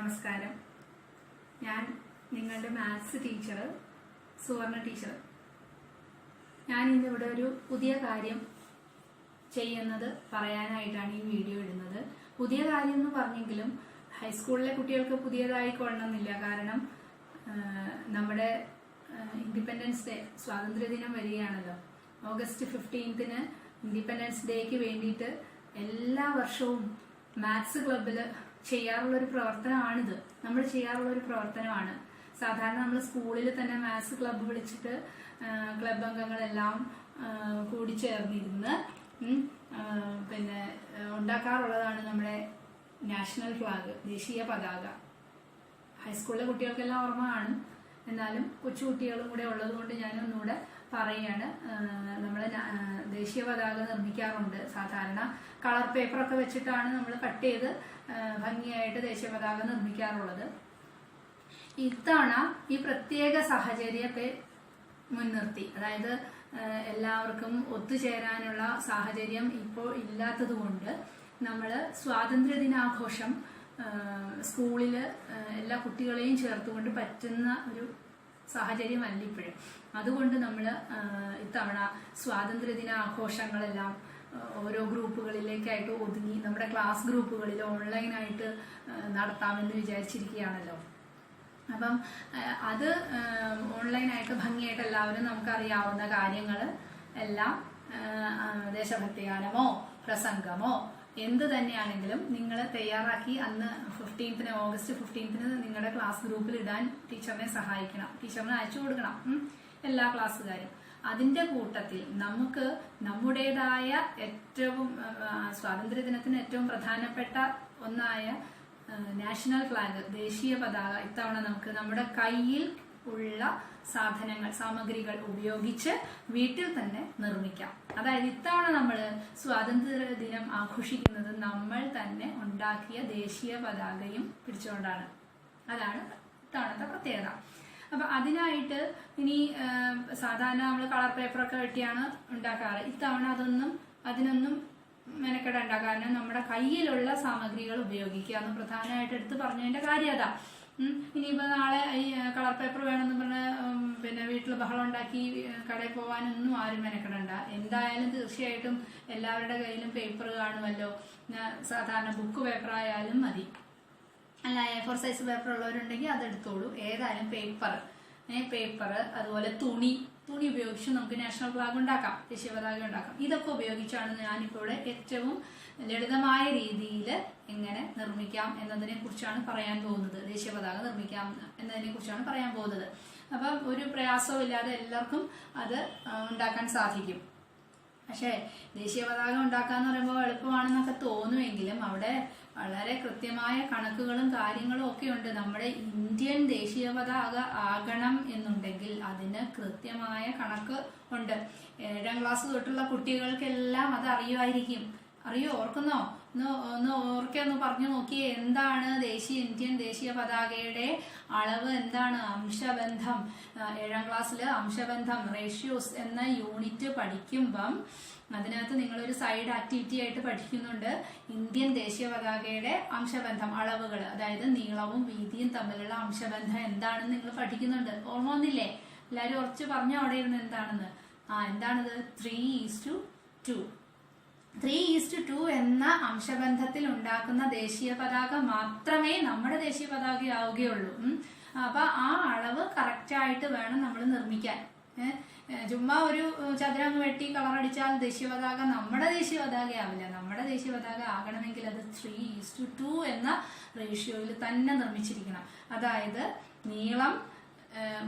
നമസ്കാരം. ഞാൻ നിങ്ങളുടെ മാത്സ് ടീച്ചർ സുവർണ ടീച്ചർ. ഞാൻ ഇന്നിവിടെ ഒരു പുതിയ കാര്യം ചെയ്യുന്നത് പറയാനായിട്ടാണ് ഈ വീഡിയോ ഇടുന്നത്. പുതിയ കാര്യം എന്ന് പറഞ്ഞെങ്കിലും ഹൈസ്കൂളിലെ കുട്ടികൾക്ക് പുതിയതായി കൊള്ളണമെന്നില്ല. കാരണം നമ്മുടെ ഇൻഡിപെൻഡൻസ് ഡേ, സ്വാതന്ത്ര്യദിനം വരികയാണല്ലോ. ഓഗസ്റ്റ് 15-ന് ഇൻഡിപെൻഡൻസ് ഡേക്ക് വേണ്ടിയിട്ട് എല്ലാ വർഷവും മാത്സ് ക്ലബിൽ ചെയ്യാറുള്ളൊരു പ്രവർത്തനമാണിത്. നമ്മൾ ചെയ്യാറുള്ളൊരു പ്രവർത്തനമാണ്. സാധാരണ നമ്മൾ സ്കൂളിൽ തന്നെ മാത്സ് ക്ലബ്ബ് വിളിച്ചിട്ട് ക്ലബ് അംഗങ്ങളെല്ലാം കൂടി ചേർന്നിരുന്ന് പിന്നെ ഉണ്ടാക്കാറുള്ളതാണ് നമ്മുടെ നാഷണൽ ഫ്ലാഗ്, ദേശീയ പതാക. ഹൈസ്കൂളിലെ കുട്ടികൾക്കെല്ലാം ഓർമ്മ കാണും. എന്നാലും കൊച്ചുകുട്ടികളും കൂടെ ഉള്ളത് കൊണ്ട് ഞാൻ ഒന്നുകൂടെ പറയുകയാണ്. നമ്മൾ ദേശീയ പതാക നിർമ്മിക്കാറുണ്ട്. സാധാരണ കളർ പേപ്പറൊക്കെ വെച്ചിട്ടാണ് നമ്മൾ കട്ട് ചെയ്ത് ഭംഗിയായിട്ട് ദേശീയ പതാക നിർമ്മിക്കാറുള്ളത്. ഇത്തവണ ഈ പ്രത്യേക സാഹചര്യത്തെ മുൻനിർത്തി, അതായത് എല്ലാവർക്കും ഒത്തുചേരാനുള്ള സാഹചര്യം ഇപ്പോൾ ഇല്ലാത്തത് കൊണ്ട് നമ്മൾ സ്വാതന്ത്ര്യ ദിനാഘോഷം സ്കൂളിൽ എല്ലാ കുട്ടികളെയും ചേർത്തുകൊണ്ട് പറ്റുന്ന ഒരു സാഹചര്യമല്ല ഇപ്പോഴും. അതുകൊണ്ട് നമ്മൾ ഇത്തവണ സ്വാതന്ത്ര്യദിന ആഘോഷങ്ങളെല്ലാം ഓരോ ഗ്രൂപ്പുകളിലേക്കായിട്ട് ഒതുങ്ങി നമ്മുടെ ക്ലാസ് ഗ്രൂപ്പുകളിൽ ഓൺലൈനായിട്ട് നടത്താമെന്ന് വിചാരിച്ചിരിക്കുകയാണല്ലോ. അപ്പം അത് ഓൺലൈനായിട്ട് ഭംഗിയായിട്ട് എല്ലാവരും നമുക്കറിയാവുന്ന കാര്യങ്ങൾ എല്ലാം ദേശഭക്തിഗാനമോ പ്രസംഗമോ എന്ത് തന്നെയാണെങ്കിലും നിങ്ങൾ തയ്യാറാക്കി അന്ന് ഓഗസ്റ്റ് 15-ന് നിങ്ങളുടെ ക്ലാസ് ഗ്രൂപ്പിൽ ഇടാൻ ടീച്ചറിനെ സഹായിക്കണം. ടീച്ചറിനെ അയച്ചു കൊടുക്കണം എല്ലാ ക്ലാസ്സുകാരും. അതിന്റെ കൂട്ടത്തിൽ നമുക്ക് നമ്മുടേതായ ഏറ്റവും സ്വാതന്ത്ര്യദിനത്തിന് ഏറ്റവും പ്രധാനപ്പെട്ട ഒന്നായ നാഷണൽ ഫ്ലാഗ്, ദേശീയ പതാക ഇത്തവണ നമുക്ക് നമ്മുടെ കയ്യിൽ ഉള്ള സാമഗ്രികൾ ഉപയോഗിച്ച് വീട്ടിൽ തന്നെ നിർമ്മിക്കാം. അതായത് ഇത്തവണ നമ്മൾ സ്വാതന്ത്ര്യ ദിനം ആഘോഷിക്കുന്നത് നമ്മൾ തന്നെ ഉണ്ടാക്കിയ ദേശീയ പതാകയും പിടിച്ചുകൊണ്ടാണ്. അതാണ് ഇത്തവണത്തെ പ്രത്യേകത. അപ്പൊ അതിനായിട്ട് ഇനി സാധാരണ നമ്മൾ കളർ പേപ്പറൊക്കെ വെട്ടിയാണ് ഉണ്ടാക്കാറ്. ഇത്തവണ അതിനൊന്നും മെനക്കെടണ്ട. കാരണം നമ്മുടെ കയ്യിലുള്ള സാമഗ്രികൾ ഉപയോഗിക്കുക എന്ന് പ്രധാനമായിട്ട് എടുത്ത് പറഞ്ഞതിന്റെ കാര്യം അതാ. ഇനിയിപ്പോ നാളെ ഈ കളർ പേപ്പർ വേണമെന്ന് പറഞ്ഞ് പിന്നെ വീട്ടിൽ ബഹളം ഉണ്ടാക്കി കടയിൽ പോകാനൊന്നും ആരും മെനക്കെടണ്ട. എന്തായാലും തീർച്ചയായിട്ടും എല്ലാവരുടെ കയ്യിലും പേപ്പർ കാണുമല്ലോ. സാധാരണ ബുക്ക് പേപ്പർ ആയാലും മതി, അല്ല A4 സൈസ് പേപ്പർ ഉള്ളവരുണ്ടെങ്കിൽ അതെടുത്തോളൂ. ഏതായാലും പേപ്പർ അതുപോലെ തുണി ഉപയോഗിച്ച് നമുക്ക് നാഷണൽ ഫ്ലാഗ് ഉണ്ടാക്കാം, ദേശീയ പതാക ഉണ്ടാക്കാം. ഇതൊക്കെ ഉപയോഗിച്ചാണ് ഞാനിപ്പോൾ ഏറ്റവും ലളിതമായ രീതിയിൽ എങ്ങനെ നിർമ്മിക്കാം എന്നതിനെ കുറിച്ചാണ് പറയാൻ പോകുന്നത്. ദേശീയ പതാക നിർമ്മിക്കാം എന്നതിനെ കുറിച്ചാണ് പറയാൻ പോകുന്നത്. അപ്പം ഒരു പ്രയാസവും ഇല്ലാതെ എല്ലാവർക്കും അത് ഉണ്ടാക്കാൻ സാധിക്കും. പക്ഷേ ദേശീയ പതാക ഉണ്ടാക്കാന്ന് പറയുമ്പോൾ എളുപ്പമാണെന്നൊക്കെ തോന്നുമെങ്കിലും അവിടെ വളരെ കൃത്യമായ കണക്കുകളും കാര്യങ്ങളും ഒക്കെ ഉണ്ട്. നമ്മുടെ ഇന്ത്യൻ ദേശീയ പതാക ആകണം എന്നുണ്ടെങ്കിൽ അതിന് കൃത്യമായ കണക്ക് ഉണ്ട്. 7ാം ക്ലാസ് തൊട്ടുള്ള കുട്ടികൾക്കെല്ലാം അത് അറിയുമായിരിക്കും. ഓർക്കുന്നോ? ഒന്ന് പറഞ്ഞു നോക്കിയേ. എന്താണ് ഇന്ത്യൻ ദേശീയ പതാകയുടെ അളവ്? എന്താണ് അംശബന്ധം? 7ാം ക്ലാസ്സിൽ അംശബന്ധം റേഷ്യോസ് എന്ന യൂണിറ്റ് പഠിക്കുമ്പം അതിനകത്ത് നിങ്ങളൊരു സൈഡ് ആക്ടിവിറ്റി ആയിട്ട് പഠിക്കുന്നുണ്ട് ഇന്ത്യൻ ദേശീയ പതാകയുടെ അംശബന്ധം, അളവുകൾ. അതായത് നീളവും വീതിയും തമ്മിലുള്ള അംശബന്ധം എന്താണെന്ന് നിങ്ങൾ പഠിക്കുന്നുണ്ട്. ഓർമ്മ വന്നില്ലേ? എല്ലാവരും ഉറച്ചു പറഞ്ഞോ അവിടെ ഇരുന്ന് എന്താണെന്ന്. എന്താണത്? 3:2. 3:2 എന്ന അംശബന്ധത്തിൽ ഉണ്ടാക്കുന്ന ദേശീയ പതാക മാത്രമേ നമ്മുടെ ദേശീയ പതാക ആവുകയുള്ളൂ. അപ്പൊ ആ അളവ് കറക്റ്റായിട്ട് വേണം നമ്മൾ നിർമ്മിക്കാൻ. ചുമ്മാ ഒരു ചതുരം വെട്ടി കളറടിച്ചാൽ ദേശീയ പതാക നമ്മുടെ ദേശീയ പതാക ആവില്ല. നമ്മുടെ ദേശീയ പതാക ആകണമെങ്കിൽ അത് 3:2 എന്ന റേഷ്യോയിൽ തന്നെ നിർമ്മിച്ചിരിക്കണം. അതായത് നീളം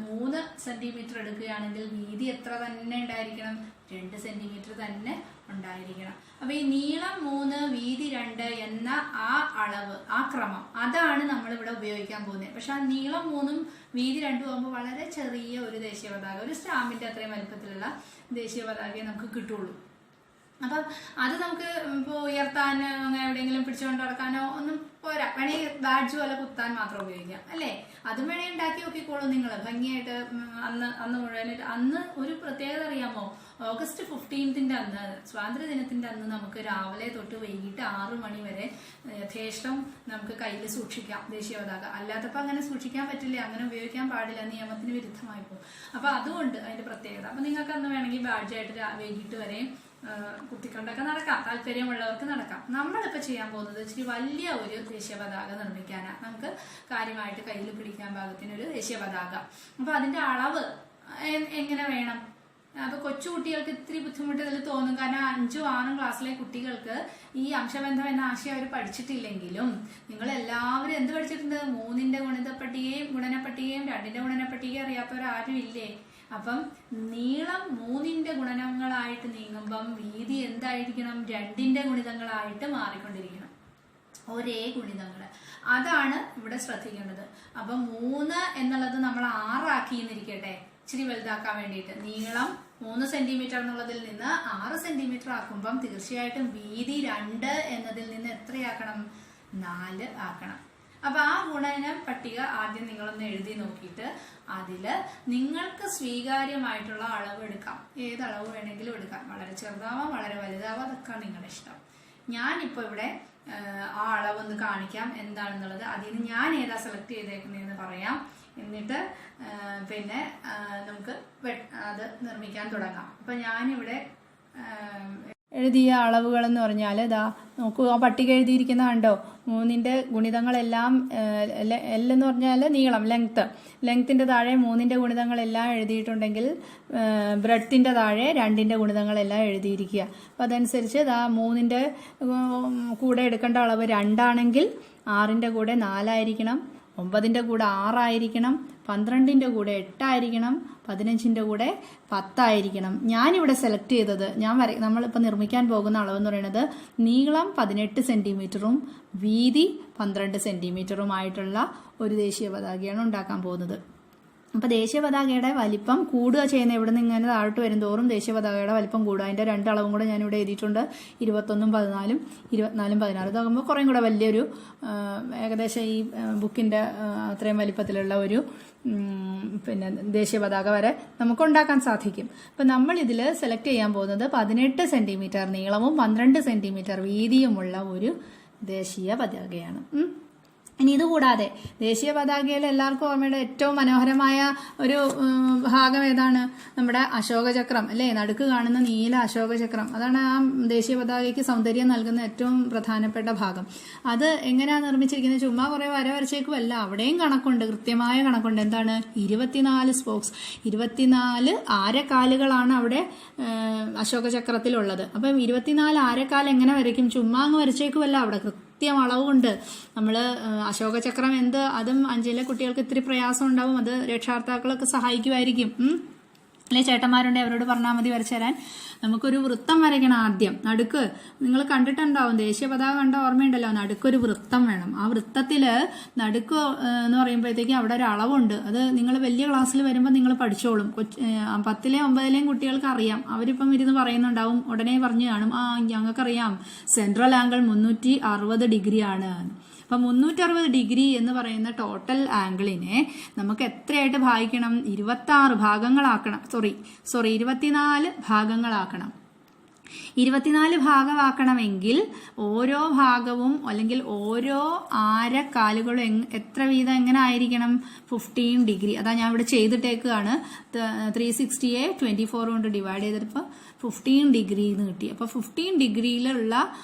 3 സെന്റിമീറ്റർ എടുക്കുകയാണെങ്കിൽ വീതി എത്ര തന്നെ ഉണ്ടായിരിക്കണം? 2 സെന്റിമീറ്റർ തന്നെ ഉണ്ടായിരിക്കണം. അപ്പൊ ഈ നീളം 3 വീതി 2 എന്ന ആ അളവ്, ആ ക്രമം, അതാണ് നമ്മൾ ഇവിടെ ഉപയോഗിക്കാൻ പോകുന്നത്. പക്ഷെ ആ നീളം 3ഉം വീതി 2ഉം ആകുമ്പോൾ വളരെ ചെറിയ ഒരു ദേശീയ പതാക, ഒരു സ്റ്റാമ്പിന്റെ അത്രയും വലുപ്പത്തിലുള്ള ദേശീയ പതാകയെ നമുക്ക് കിട്ടുള്ളൂ. അപ്പം അത് നമുക്ക് ഇപ്പോൾ ഉയർത്താനോ എവിടെയെങ്കിലും പിടിച്ചുകൊണ്ട് നടക്കാനോ ഒന്നും പോരാ. വേണമെങ്കിൽ ബാഡ്ജ് പോലെ കുത്താൻ മാത്രം ഉപയോഗിക്കാം അല്ലേ. അതും വേണേ ഉണ്ടാക്കി നോക്കിക്കോളൂ നിങ്ങൾ ഭംഗിയായിട്ട്. അന്ന് മുഴുവനായിട്ട് അന്ന് ഒരു പ്രത്യേകത അറിയാമോ? ഓഗസ്റ്റ് 15ന്റെ അന്ന്, സ്വാതന്ത്ര്യ ദിനത്തിന്റെ അന്ന് നമുക്ക് രാവിലെ തൊട്ട് വൈകിട്ട് 6 മണി വരെ യഥേഷ്ടം നമുക്ക് കയ്യിൽ സൂക്ഷിക്കാം ദേശീയ പതാക. അല്ലാത്തപ്പോൾ അങ്ങനെ സൂക്ഷിക്കാൻ പറ്റില്ല, അങ്ങനെ ഉപയോഗിക്കാൻ പാടില്ല, നിയമത്തിന് വിരുദ്ധമായി പോകും. അപ്പൊ അതുകൊണ്ട് അതിന്റെ പ്രത്യേകത. അപ്പൊ നിങ്ങൾക്ക് അന്ന് വേണമെങ്കിൽ ബാഡ്ജായിട്ട് വൈകിട്ട് വരെ കുത്തിക്കൊണ്ടൊക്കെ നടക്കാം, താല്പര്യമുള്ളവർക്ക് നടക്കാം. നമ്മളിപ്പോൾ ചെയ്യാൻ പോകുന്നത് ഇച്ചിരി വലിയ ഒരു ദേശീയ പതാക നിർമ്മിക്കാനാണ്. നമുക്ക് കാര്യമായിട്ട് കയ്യിൽ പിടിക്കാൻ പാകത്തിനൊരു ദേശീയ പതാക. അപ്പൊ അതിന്റെ അളവ് എങ്ങനെ വേണം? അപ്പൊ കൊച്ചു കുട്ടികൾക്ക് ഇത്തിരി ബുദ്ധിമുട്ട് ഇതിൽ തോന്നും. കാരണം 5ഉം 6ഉം ക്ലാസ്സിലെ കുട്ടികൾക്ക് ഈ അംശബന്ധം എന്ന ആശയം അവർ പഠിച്ചിട്ടില്ലെങ്കിലും നിങ്ങൾ എല്ലാവരും എന്ത് പഠിച്ചിട്ടുണ്ട്? 3ന്റെ ഗുണിതപ്പട്ടികയും ഗുണനപ്പട്ടികയും 2ന്റെ ഗുണനപ്പട്ടികയും അറിയാത്തവരാരും ഇല്ലേ? അപ്പം നീളം 3ന്റെ ഗുണനങ്ങളായിട്ട് നീങ്ങുമ്പം വീതി എന്തായിരിക്കണം? 2ന്റെ ഗുണിതങ്ങളായിട്ട് മാറിക്കൊണ്ടിരിക്കണം. ഒരേ ഗുണിതങ്ങൾ. അതാണ് ഇവിടെ ശ്രദ്ധിക്കേണ്ടത്. അപ്പൊ 3 എന്നുള്ളത് നമ്മൾ 6 ആക്കിയിരിക്കട്ടെ, ഇച്ചിരി വലുതാക്കാൻ വേണ്ടിയിട്ട്. നീളം 3 സെന്റിമീറ്റർ എന്നുള്ളതിൽ നിന്ന് 6 സെന്റിമീറ്റർ ആക്കുമ്പം തീർച്ചയായിട്ടും വീതി 2 എന്നതിൽ നിന്ന് എത്രയാക്കണം? 4 ആക്കണം. അപ്പൊ ആ ഗുണനം പട്ടിക ആദ്യം നിങ്ങളൊന്ന് എഴുതി നോക്കിയിട്ട് അതില് നിങ്ങൾക്ക് സ്വീകാര്യമായിട്ടുള്ള അളവ് എടുക്കാം. ഏത് അളവ് വേണമെങ്കിലും എടുക്കാം. വളരെ ചെറുതാവാം, വളരെ വലുതാവാം, അതൊക്കെ നിങ്ങളുടെ ഇഷ്ടം. ഞാനിപ്പോ ഇവിടെ ആ അളവൊന്ന് കാണിക്കാം എന്താണെന്നുള്ളത്. അതിന് ഞാൻ ഏതാ സെലക്ട് ചെയ്തേക്കുന്നതെന്ന് പറയാം. എന്നിട്ട് പിന്നെ നമുക്ക് അത് നിർമ്മിക്കാൻ തുടങ്ങാം. അപ്പൊ ഞാനിവിടെ എഴുതിയ അളവുകൾ എന്ന് പറഞ്ഞാൽ ഇതാ നോക്കൂ, ആ പട്ടിക എഴുതിയിരിക്കുന്ന കണ്ടോ? 3ന്റെ ഗുണിതങ്ങളെല്ലാം എൽ എന്ന് പറഞ്ഞാൽ നീളം, ലെങ്ത്തിന്റെ താഴെ 3ന്റെ ഗുണിതങ്ങളെല്ലാം എഴുതിയിട്ടുണ്ടെങ്കിൽ ബ്രെഡ്ത്തിന്റെ താഴെ 2ന്റെ ഗുണിതങ്ങളെല്ലാം എഴുതിയിരിക്കുക. അപ്പം അതനുസരിച്ച് ഇതാ 3ന്റെ കൂടെ എടുക്കേണ്ട അളവ് 2 ആണെങ്കിൽ 6ന്റെ കൂടെ 4 ആയിരിക്കണം, 9ന്റെ കൂടെ 6 ആയിരിക്കണം, 12ന്റെ കൂടെ 8 ആയിരിക്കണം, 15ന്റെ കൂടെ 10 ആയിരിക്കണം. ഞാനിവിടെ സെലക്ട് ചെയ്തത് നമ്മളിപ്പോൾ നിർമ്മിക്കാൻ പോകുന്ന അളവെന്ന് പറയുന്നത് നീളം 18 സെന്റിമീറ്ററും വീതി 12 സെന്റിമീറ്ററുമായിട്ടുള്ള ഒരു ദേശീയ പതാകയാണ് ഉണ്ടാക്കാൻ പോകുന്നത്. അപ്പൊ ദേശീയ പതാകയുടെ വലിപ്പം കൂടുക ചെയ്യുന്ന ഇവിടെ നിന്ന് ഇങ്ങനെ താഴോട്ട് വരും തോറും ദേശീയ പതാകയുടെ വലിപ്പം കൂടുക. അതിന്റെ 2 അളവും കൂടെ ഞാനിവിടെ എഴുതിയിട്ടുണ്ട്. 21ഉം 14ഉം 24ഉം 16. ഇതാകുമ്പോൾ കുറേ കൂടെ വലിയൊരു ഏകദേശം ഈ ബുക്കിന്റെ അത്രയും വലിപ്പത്തിലുള്ള ഒരു പിന്നെ ദേശീയ പതാക വരെ നമുക്ക് ഉണ്ടാക്കാൻ സാധിക്കും. അപ്പൊ നമ്മൾ ഇതിൽ സെലക്ട് ചെയ്യാൻ പോകുന്നത് 18 സെന്റിമീറ്റർ നീളവും 12 സെന്റിമീറ്റർ വീതിയുമുള്ള ഒരു ദേശീയ പതാകയാണ്. ഇനി ഇതുകൂടാതെ ദേശീയ പതാകയിൽ എല്ലാവർക്കും ഓർമ്മയുടെ ഏറ്റവും മനോഹരമായ ഒരു ഭാഗം ഏതാണ്? നമ്മുടെ അശോകചക്രം അല്ലേ? നടുക്ക് കാണുന്ന നീല അശോകചക്രം. അതാണ് ആ ദേശീയ പതാകയ്ക്ക് സൗന്ദര്യം നൽകുന്ന ഏറ്റവും പ്രധാനപ്പെട്ട ഭാഗം. അത് എങ്ങനെയാണ് നിർമ്മിച്ചിരിക്കുന്നത്? ചുമ്മാ കുറെ വര വരച്ചേക്കുമല്ല, അവിടെയും കണക്കുണ്ട്, കൃത്യമായ കണക്കുണ്ട്. എന്താണ്? 24 സ്പോക്സ്, 24 ആരക്കാലുകളാണ് അവിടെ അശോകചക്രത്തിലുള്ളത്. അപ്പം 24 ആരക്കാൽ എങ്ങനെ വരയ്ക്കും? ചുമ്മാ അങ്ങ് വരച്ചേക്കുമല്ല, അവിടെ കൃത്യം അളവുണ്ട്. നമ്മള് അശോകചക്രം അതും 5ലെ കുട്ടികൾക്ക് ഇത്തിരി പ്രയാസം ഉണ്ടാവും. അത് രക്ഷാകർത്താക്കളൊക്കെ സഹായിക്കുമായിരിക്കും. അല്ലെ ചേട്ടന്മാരുണ്ട്, അവരോട് പറഞ്ഞാൽ മതി വരച്ചു തരാൻ. നമുക്കൊരു വൃത്തം വരയ്ക്കണം ആദ്യം. നടുക്ക് നിങ്ങൾ കണ്ടിട്ടുണ്ടാവും, ദേശീയ പതാക കണ്ട ഓർമ്മയുണ്ടല്ലോ. നടുക്കൊരു വൃത്തം വേണം. ആ വൃത്തത്തില് നടുക്ക് എന്ന് പറയുമ്പോഴത്തേക്കും അവിടെ ഒരു അളവുണ്ട്. അത് നിങ്ങൾ വലിയ ക്ലാസ്സിൽ വരുമ്പോൾ നിങ്ങൾ പഠിച്ചോളും. 10ലെയും 9ലെയും കുട്ടികൾക്ക് അറിയാം. അവരിപ്പം ഇരുന്ന് പറയുന്നുണ്ടാവും, ഉടനെ പറഞ്ഞു കാണും, ഞങ്ങൾക്കറിയാം സെൻട്രൽ ആംഗിൾ 360 ഡിഗ്രി ആണ്. അപ്പൊ 360 ഡിഗ്രി എന്ന് പറയുന്ന ടോട്ടൽ ആംഗിളിനെ നമുക്ക് എത്രയായിട്ട് ഭാഗിക്കണം? 26 ഭാഗങ്ങളാക്കണം. 24 ഭാഗങ്ങളാക്കണം. 24 ഭാഗമാക്കണമെങ്കിൽ ഓരോ ഭാഗവും അല്ലെങ്കിൽ ഓരോ ആരക്കാലുകളും എത്ര വീതം എങ്ങനെ ആയിരിക്കണം? 15 ഡിഗ്രി. അതാ ഞാൻ ഇവിടെ ചെയ്തിട്ടേക്കാണ്. 360യെ 24 കൊണ്ട് ഡിവൈഡ് ചെയ്തപ്പോൾ 15 ഡിഗ്രി എന്ന് കിട്ടി. അപ്പൊ 15 ഡിഗ്രിയിലുള്ള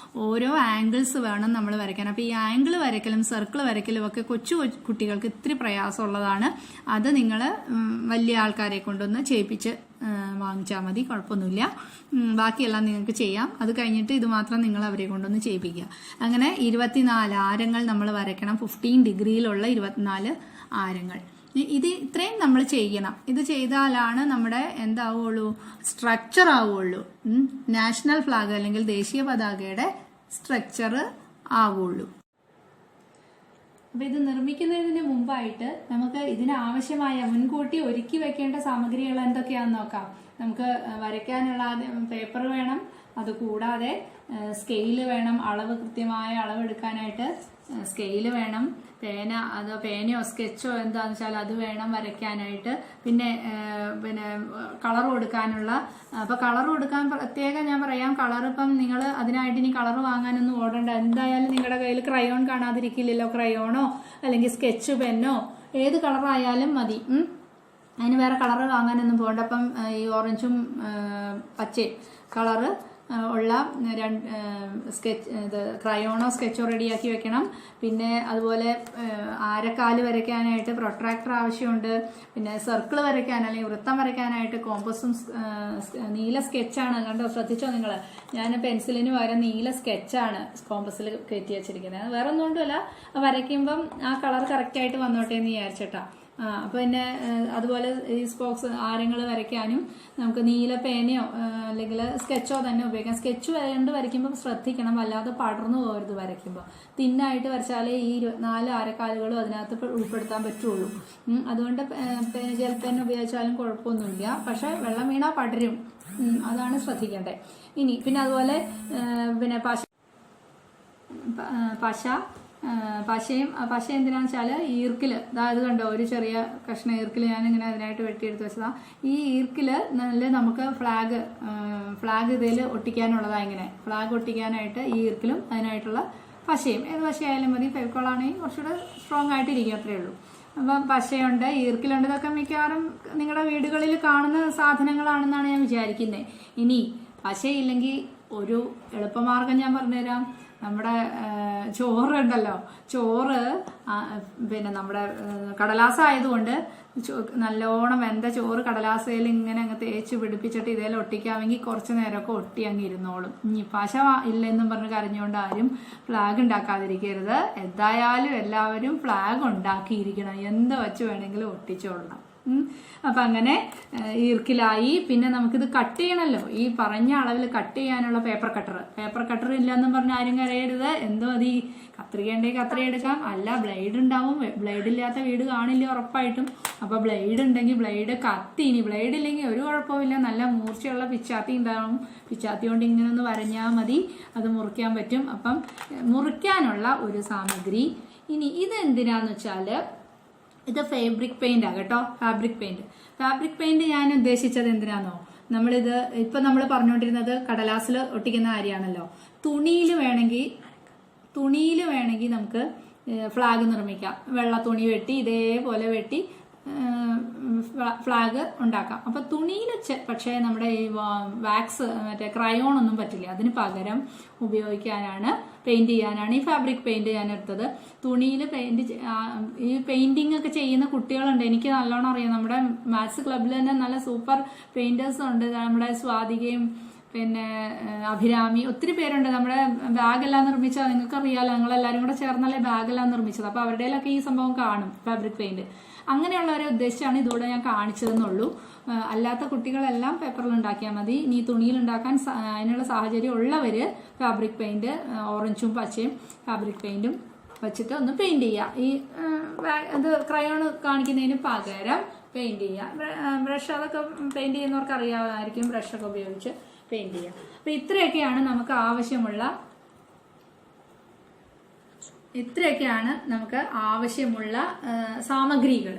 ഓരോ ആംഗിൾസ് വേണം നമ്മൾ വരയ്ക്കാൻ. അപ്പൊ ഈ ആംഗിൾ വരയ്ക്കലും സർക്കിൾ വരയ്ക്കലും ഒക്കെ കൊച്ചു കുട്ടികൾക്ക് ഇത്തിരി പ്രയാസമുള്ളതാണ്. അത് നിങ്ങൾ വലിയ ആൾക്കാരെ കൊണ്ടൊന്ന് ചെയ്യിപ്പിച്ച് വാങ്ങിച്ചാൽ മതി, കുഴപ്പമൊന്നുമില്ല. ബാക്കിയെല്ലാം നിങ്ങൾക്ക് ചെയ്യാം. അത് കഴിഞ്ഞിട്ട് ഇത് മാത്രം നിങ്ങൾ അവരെ കൊണ്ടൊന്ന് ചെയ്യിപ്പിക്കുക. അങ്ങനെ 24 ആരങ്ങൾ നമ്മൾ വരയ്ക്കണം. 15 ഡിഗ്രിയിലുള്ള 24 ആരങ്ങൾ. ഇത്രയും നമ്മൾ ചെയ്യണം. ഇത് ചെയ്താലാണ് നമ്മുടെ എന്താവുള്ളൂ? സ്ട്രക്ചർ ആവുള്ളൂ. നാഷണൽ ഫ്ലാഗ് അല്ലെങ്കിൽ ദേശീയ പതാകയുടെ സ്ട്രക്ചർ ആവുള്ളൂ. അപ്പൊ ഇത് നിർമ്മിക്കുന്നതിന് മുമ്പായിട്ട് നമുക്ക് ഇതിനാവശ്യമായ മുൻകൂട്ടി ഒരുക്കി വെക്കേണ്ട സാമഗ്രികൾ എന്തൊക്കെയാണെന്ന് നോക്കാം. നമുക്ക് വരയ്ക്കാനുള്ള പേപ്പർ വേണം, അതുകൂടാതെ സ്കെയില് വേണം, അളവ് കൃത്യമായ അളവെടുക്കാനായിട്ട് സ്കെയില് വേണം, പേനയോ സ്കെച്ചോ എന്താണെന്ന് വെച്ചാൽ അത് വേണം വരയ്ക്കാനായിട്ട്. പിന്നെ കളർ കൊടുക്കാനുള്ള, അപ്പൊ കളർ കൊടുക്കാൻ പ്രത്യേകം ഞാൻ പറയാം, കളർ ഇപ്പം നിങ്ങൾ അതിനായിട്ട് ഇനി കളർ വാങ്ങാനൊന്നും ഓടണ്ട. എന്തായാലും നിങ്ങളുടെ കയ്യിൽ ക്രയോൺ കാണാതിരിക്കില്ലല്ലോ. ക്രയോണോ അല്ലെങ്കിൽ സ്കെച്ച് പെന്നോ ഏത് കളറായാലും മതി. അതിന് വേറെ കളർ വാങ്ങാനൊന്നും പോകണ്ട. അപ്പം ഈ ഓറഞ്ചും പച്ചയും കളറ് ഉള്ള ക്രയോണോ സ്കെച്ചോ റെഡിയാക്കി വെക്കണം. പിന്നെ അതുപോലെ ആരക്കാല് വരയ്ക്കാനായിട്ട് പ്രൊട്രാക്ടർ ആവശ്യമുണ്ട്. പിന്നെ സർക്കിൾ വരയ്ക്കാൻ അല്ലെങ്കിൽ വൃത്തം വരയ്ക്കാനായിട്ട് കോമ്പസും നീല സ്കെച്ചാണ്. കണ്ടോ, ശ്രദ്ധിച്ചോ നിങ്ങൾ? ഞാൻ പെൻസിലിന് പകരം നീല സ്കെച്ചാണ് കോമ്പസിൽ കയറ്റി വെച്ചിരിക്കുന്നത്. വേറെ ഒന്നും കൊണ്ടുമല്ല, വരയ്ക്കുമ്പം ആ കളർ കറക്റ്റായിട്ട് വന്നോട്ടെ എന്ന് വിചാരിച്ചിട്ടാ. അപ്പൊ പിന്നെ അതുപോലെ ഈ സ്പോക്സ് ആരങ്ങൾ വരയ്ക്കാനും നമുക്ക് നീല പേനയോ അല്ലെങ്കിൽ സ്കെച്ചോ തന്നെ ഉപയോഗിക്കാം. സ്കെച്ച് വരയ്ക്കുമ്പോൾ ശ്രദ്ധിക്കണം, വല്ലാതെ പടർന്നു പോകരുത് വരയ്ക്കുമ്പോൾ. തിന്നായിട്ട് വരച്ചാലേ ഈ 24 ആരക്കാലുകളും അതിനകത്ത് ഉൾപ്പെടുത്താൻ പറ്റുള്ളൂ. അതുകൊണ്ട് ജെൽ പെൻ ഉപയോഗിച്ചാലും കുഴപ്പമൊന്നുമില്ല. പക്ഷെ വെള്ളം വീണാൽ പടരും, അതാണ് ശ്രദ്ധിക്കേണ്ടത്. ഇനി പിന്നെ അതുപോലെ പിന്നെ പശ എന്തിനാന്ന് വെച്ചാൽ ഈർക്കില്, അതായത് കണ്ടോ ഒരു ചെറിയ കഷ്ണം ഈർക്കില് ഞാനിങ്ങനെ അതിനായിട്ട് വെട്ടിയെടുത്ത് വെച്ചതാ. ഈ ഈർക്കില് നല്ല നമുക്ക് ഫ്ലാഗ് ഇതിൽ ഒട്ടിക്കാനുള്ളതാ. ഇങ്ങനെ ഫ്ലാഗ് ഒട്ടിക്കാനായിട്ട് ഈ ഈർക്കിലും അതിനായിട്ടുള്ള പശയും, ഏത് പശയായാലും മതി. ഫെവിക്കോളാണെങ്കിൽ കുറച്ചുകൂടെ സ്ട്രോങ് ആയിട്ടിരിക്കും, അത്രേ ഉള്ളൂ. അപ്പം പശയുണ്ട്, ഈർക്കിലുണ്ട്. ഇതൊക്കെ മിക്കവാറും നിങ്ങളുടെ വീടുകളിൽ കാണുന്ന സാധനങ്ങളാണെന്നാണ് ഞാൻ വിചാരിക്കുന്നത്. ഇനി പശയില്ലെങ്കിൽ ഒരു എളുപ്പമാർഗം ഞാൻ പറഞ്ഞുതരാം. നമ്മുടെ ചോറ് ഉണ്ടല്ലോ, ചോറ് പിന്നെ നമ്മുടെ കടലാസായതുകൊണ്ട് നല്ലോണം വെന്ത ചോറ് കടലാസയിൽ ഇങ്ങനെ അങ്ങ് തേച്ച് പിടിപ്പിച്ചിട്ട് ഇതേൽ ഒട്ടിക്കാമെങ്കിൽ കുറച്ച് നേരമൊക്കെ ഒട്ടി അങ്ങ് ഇരുന്നോളും. ഇനി പശ ഇല്ലെന്നും പറഞ്ഞ് കരഞ്ഞുകൊണ്ട് ആരും ഫ്ലാഗ് ഉണ്ടാക്കാതിരിക്കരുത്. എന്തായാലും എല്ലാവരും ഫ്ലാഗ് ഉണ്ടാക്കിയിരിക്കണം, എന്ത് വെച്ച് വേണമെങ്കിലും ഒട്ടിച്ചോളണം. അപ്പൊ അങ്ങനെ ഈർക്കിലായി. പിന്നെ നമുക്കിത് കട്ട് ചെയ്യണമല്ലോ, ഈ പറഞ്ഞ അളവിൽ കട്ട് ചെയ്യാനുള്ള പേപ്പർ കട്ടർ ഇല്ലെന്നും പറഞ്ഞ് ആരും കരയരുത്. എന്തോ മതി, കത്രികയുണ്ടെങ്കിൽ കത്രിക എടുക്കാം, അല്ല ബ്ലേഡ് ഉണ്ടാവും. ബ്ലേഡ് ഇല്ലാത്ത വീട് കാണില്ല ഉറപ്പായിട്ടും. അപ്പൊ ബ്ലേഡ് ഉണ്ടെങ്കിൽ ബ്ലേഡ് കത്തി. ഇനി ബ്ലേഡ് ഇല്ലെങ്കിൽ ഒരു കുഴപ്പമില്ല, നല്ല മൂർച്ചയുള്ള പിച്ചാത്തി ഉണ്ടാവും. പിച്ചാത്തി കൊണ്ട് ഇങ്ങനെ ഒന്ന് വരഞ്ഞാൽ മതി, അത് മുറിക്കാൻ പറ്റും. അപ്പം മുറിക്കാനുള്ള ഒരു സാമഗ്രി. ഇനി ഇത് എന്തിനാന്ന് വെച്ചാല് ഇത് ഫാബ്രിക് പെയിന്റ് ആ കേട്ടോ. ഫാബ്രിക് പെയിന്റ് ഞാൻ ഉദ്ദേശിച്ചത് എന്തിനാന്നോ, നമ്മളിത് ഇപ്പൊ നമ്മൾ പറഞ്ഞുകൊണ്ടിരുന്നത് കടലാസിൽ ഒട്ടിക്കുന്ന കാര്യമാണല്ലോ. തുണിയിൽ വേണമെങ്കിൽ നമുക്ക് ഫ്ലാഗ് നിർമ്മിക്കാം. വെള്ള തുണി വെട്ടി ഇതേപോലെ വെട്ടി ഫ്ലാഗ് ഉണ്ടാക്കാം. അപ്പൊ തുണിയിൽ പക്ഷേ നമ്മുടെ ഈ വാക്സ് മറ്റേ ക്രയോൺ ഒന്നും പറ്റില്ല. അതിന് പകരം ഉപയോഗിക്കാനാണ്, പെയിന്റ് ചെയ്യാനാണ് ഈ ഫാബ്രിക് പെയിന്റ് ഞാൻ എടുത്തത്. തുണിയിൽ ഈ പെയിന്റിംഗ് ഒക്കെ ചെയ്യുന്ന കുട്ടികളുണ്ട്, എനിക്ക് നല്ലോണം അറിയാം. നമ്മുടെ മാത്സ് ക്ലബിൽ തന്നെ നല്ല സൂപ്പർ പെയിന്റേഴ്സ് ഉണ്ട്. നമ്മുടെ സ്വാതികയും പിന്നെ അഭിരാമി, ഒത്തിരി പേരുണ്ട്. നമ്മുടെ ബാഗെല്ലാം നിർമ്മിച്ചത് നിങ്ങൾക്കറിയാലോ, ഞങ്ങളെല്ലാവരും കൂടെ ചേർന്നല്ലേ ബാഗെല്ലാം നിർമ്മിച്ചത്. അപ്പൊ അവരുടെയിലൊക്കെ ഈ സംഭവം കാണും, ഫാബ്രിക് പെയിന്റ്. അങ്ങനെയുള്ളവരെ ഉദ്ദേശിച്ചാണ് ഇതുകൂടെ ഞാൻ കാണിച്ചതെന്നുള്ളൂ. അല്ലാത്ത കുട്ടികളെല്ലാം പേപ്പറിൽ ഉണ്ടാക്കിയാൽ മതി. ഇനി തുണിയിൽ ഉണ്ടാക്കാൻ അതിനുള്ള സാഹചര്യം ഉള്ളവര് ഫാബ്രിക് പെയിന്റ്, ഓറഞ്ചും പച്ചയും ഫാബ്രിക് പെയിന്റും വെച്ചിട്ട് ഒന്ന് പെയിന്റ് ചെയ്യുക. ഈ ഇത് ക്രയോൺ കാണിക്കുന്നതിന് പകരം പെയിന്റ് ചെയ്യുക. ബ്രഷ് അതൊക്കെ പെയിന്റ് ചെയ്യുന്നവർക്ക് അറിയാമായിരിക്കും, ബ്രഷൊക്കെ ഉപയോഗിച്ച് പെയിന്റ് ചെയ്യുക. അപ്പൊ ഇത്രയൊക്കെയാണ് നമുക്ക് ആവശ്യമുള്ള സാമഗ്രികൾ.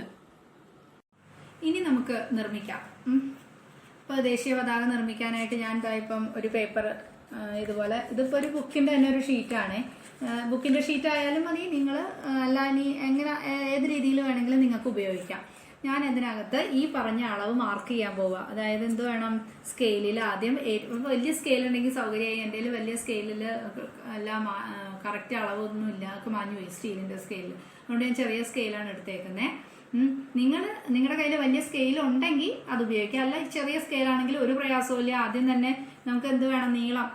ഇനി നമുക്ക് നിർമ്മിക്കാം. ഇപ്പൊ ദേശീയ പതാക നിർമ്മിക്കാനായിട്ട് ഞാൻ ഇപ്പം ഒരു പേപ്പർ ഇതുപോലെ, ഇതിപ്പോ ഒരു ബുക്കിന്റെ തന്നെ ഒരു ഷീറ്റാണ്. ബുക്കിന്റെ ഷീറ്റ് ആയാലും മതി, നിങ്ങൾ അല്ല ഇനി എങ്ങനെ ഏത് രീതിയിൽ വേണമെങ്കിലും നിങ്ങൾക്ക് ഉപയോഗിക്കാം. ഞാൻ അതിനകത്ത് ഈ പറഞ്ഞ അളവ് മാർക്ക് ചെയ്യാൻ പോവുക. അതായത് എന്ത് വേണം, സ്കെയിലിൽ ആദ്യം വലിയ സ്കെയിൽ ഉണ്ടെങ്കിൽ സൗകര്യമായി. എൻ്റെ വലിയ സ്കെയിലിൽ എല്ലാം കറക്റ്റ് അളവൊന്നുമില്ല, അതൊക്കെ മാഞ്ഞു പോയി സ്റ്റീലിന്റെ സ്കെയിലിൽ. അതുകൊണ്ട് ഞാൻ ചെറിയ സ്കെയിലാണ് എടുത്തേക്കുന്നത്. നിങ്ങളുടെ കയ്യിൽ വലിയ സ്കെയിൽ ഉണ്ടെങ്കിൽ അത് ഉപയോഗിക്കാം. അല്ല ചെറിയ സ്കെയിലാണെങ്കിൽ ഒരു പ്രയാസവും ഇല്ല. ആദ്യം തന്നെ നമുക്ക് എന്ത് വേണം, നീളം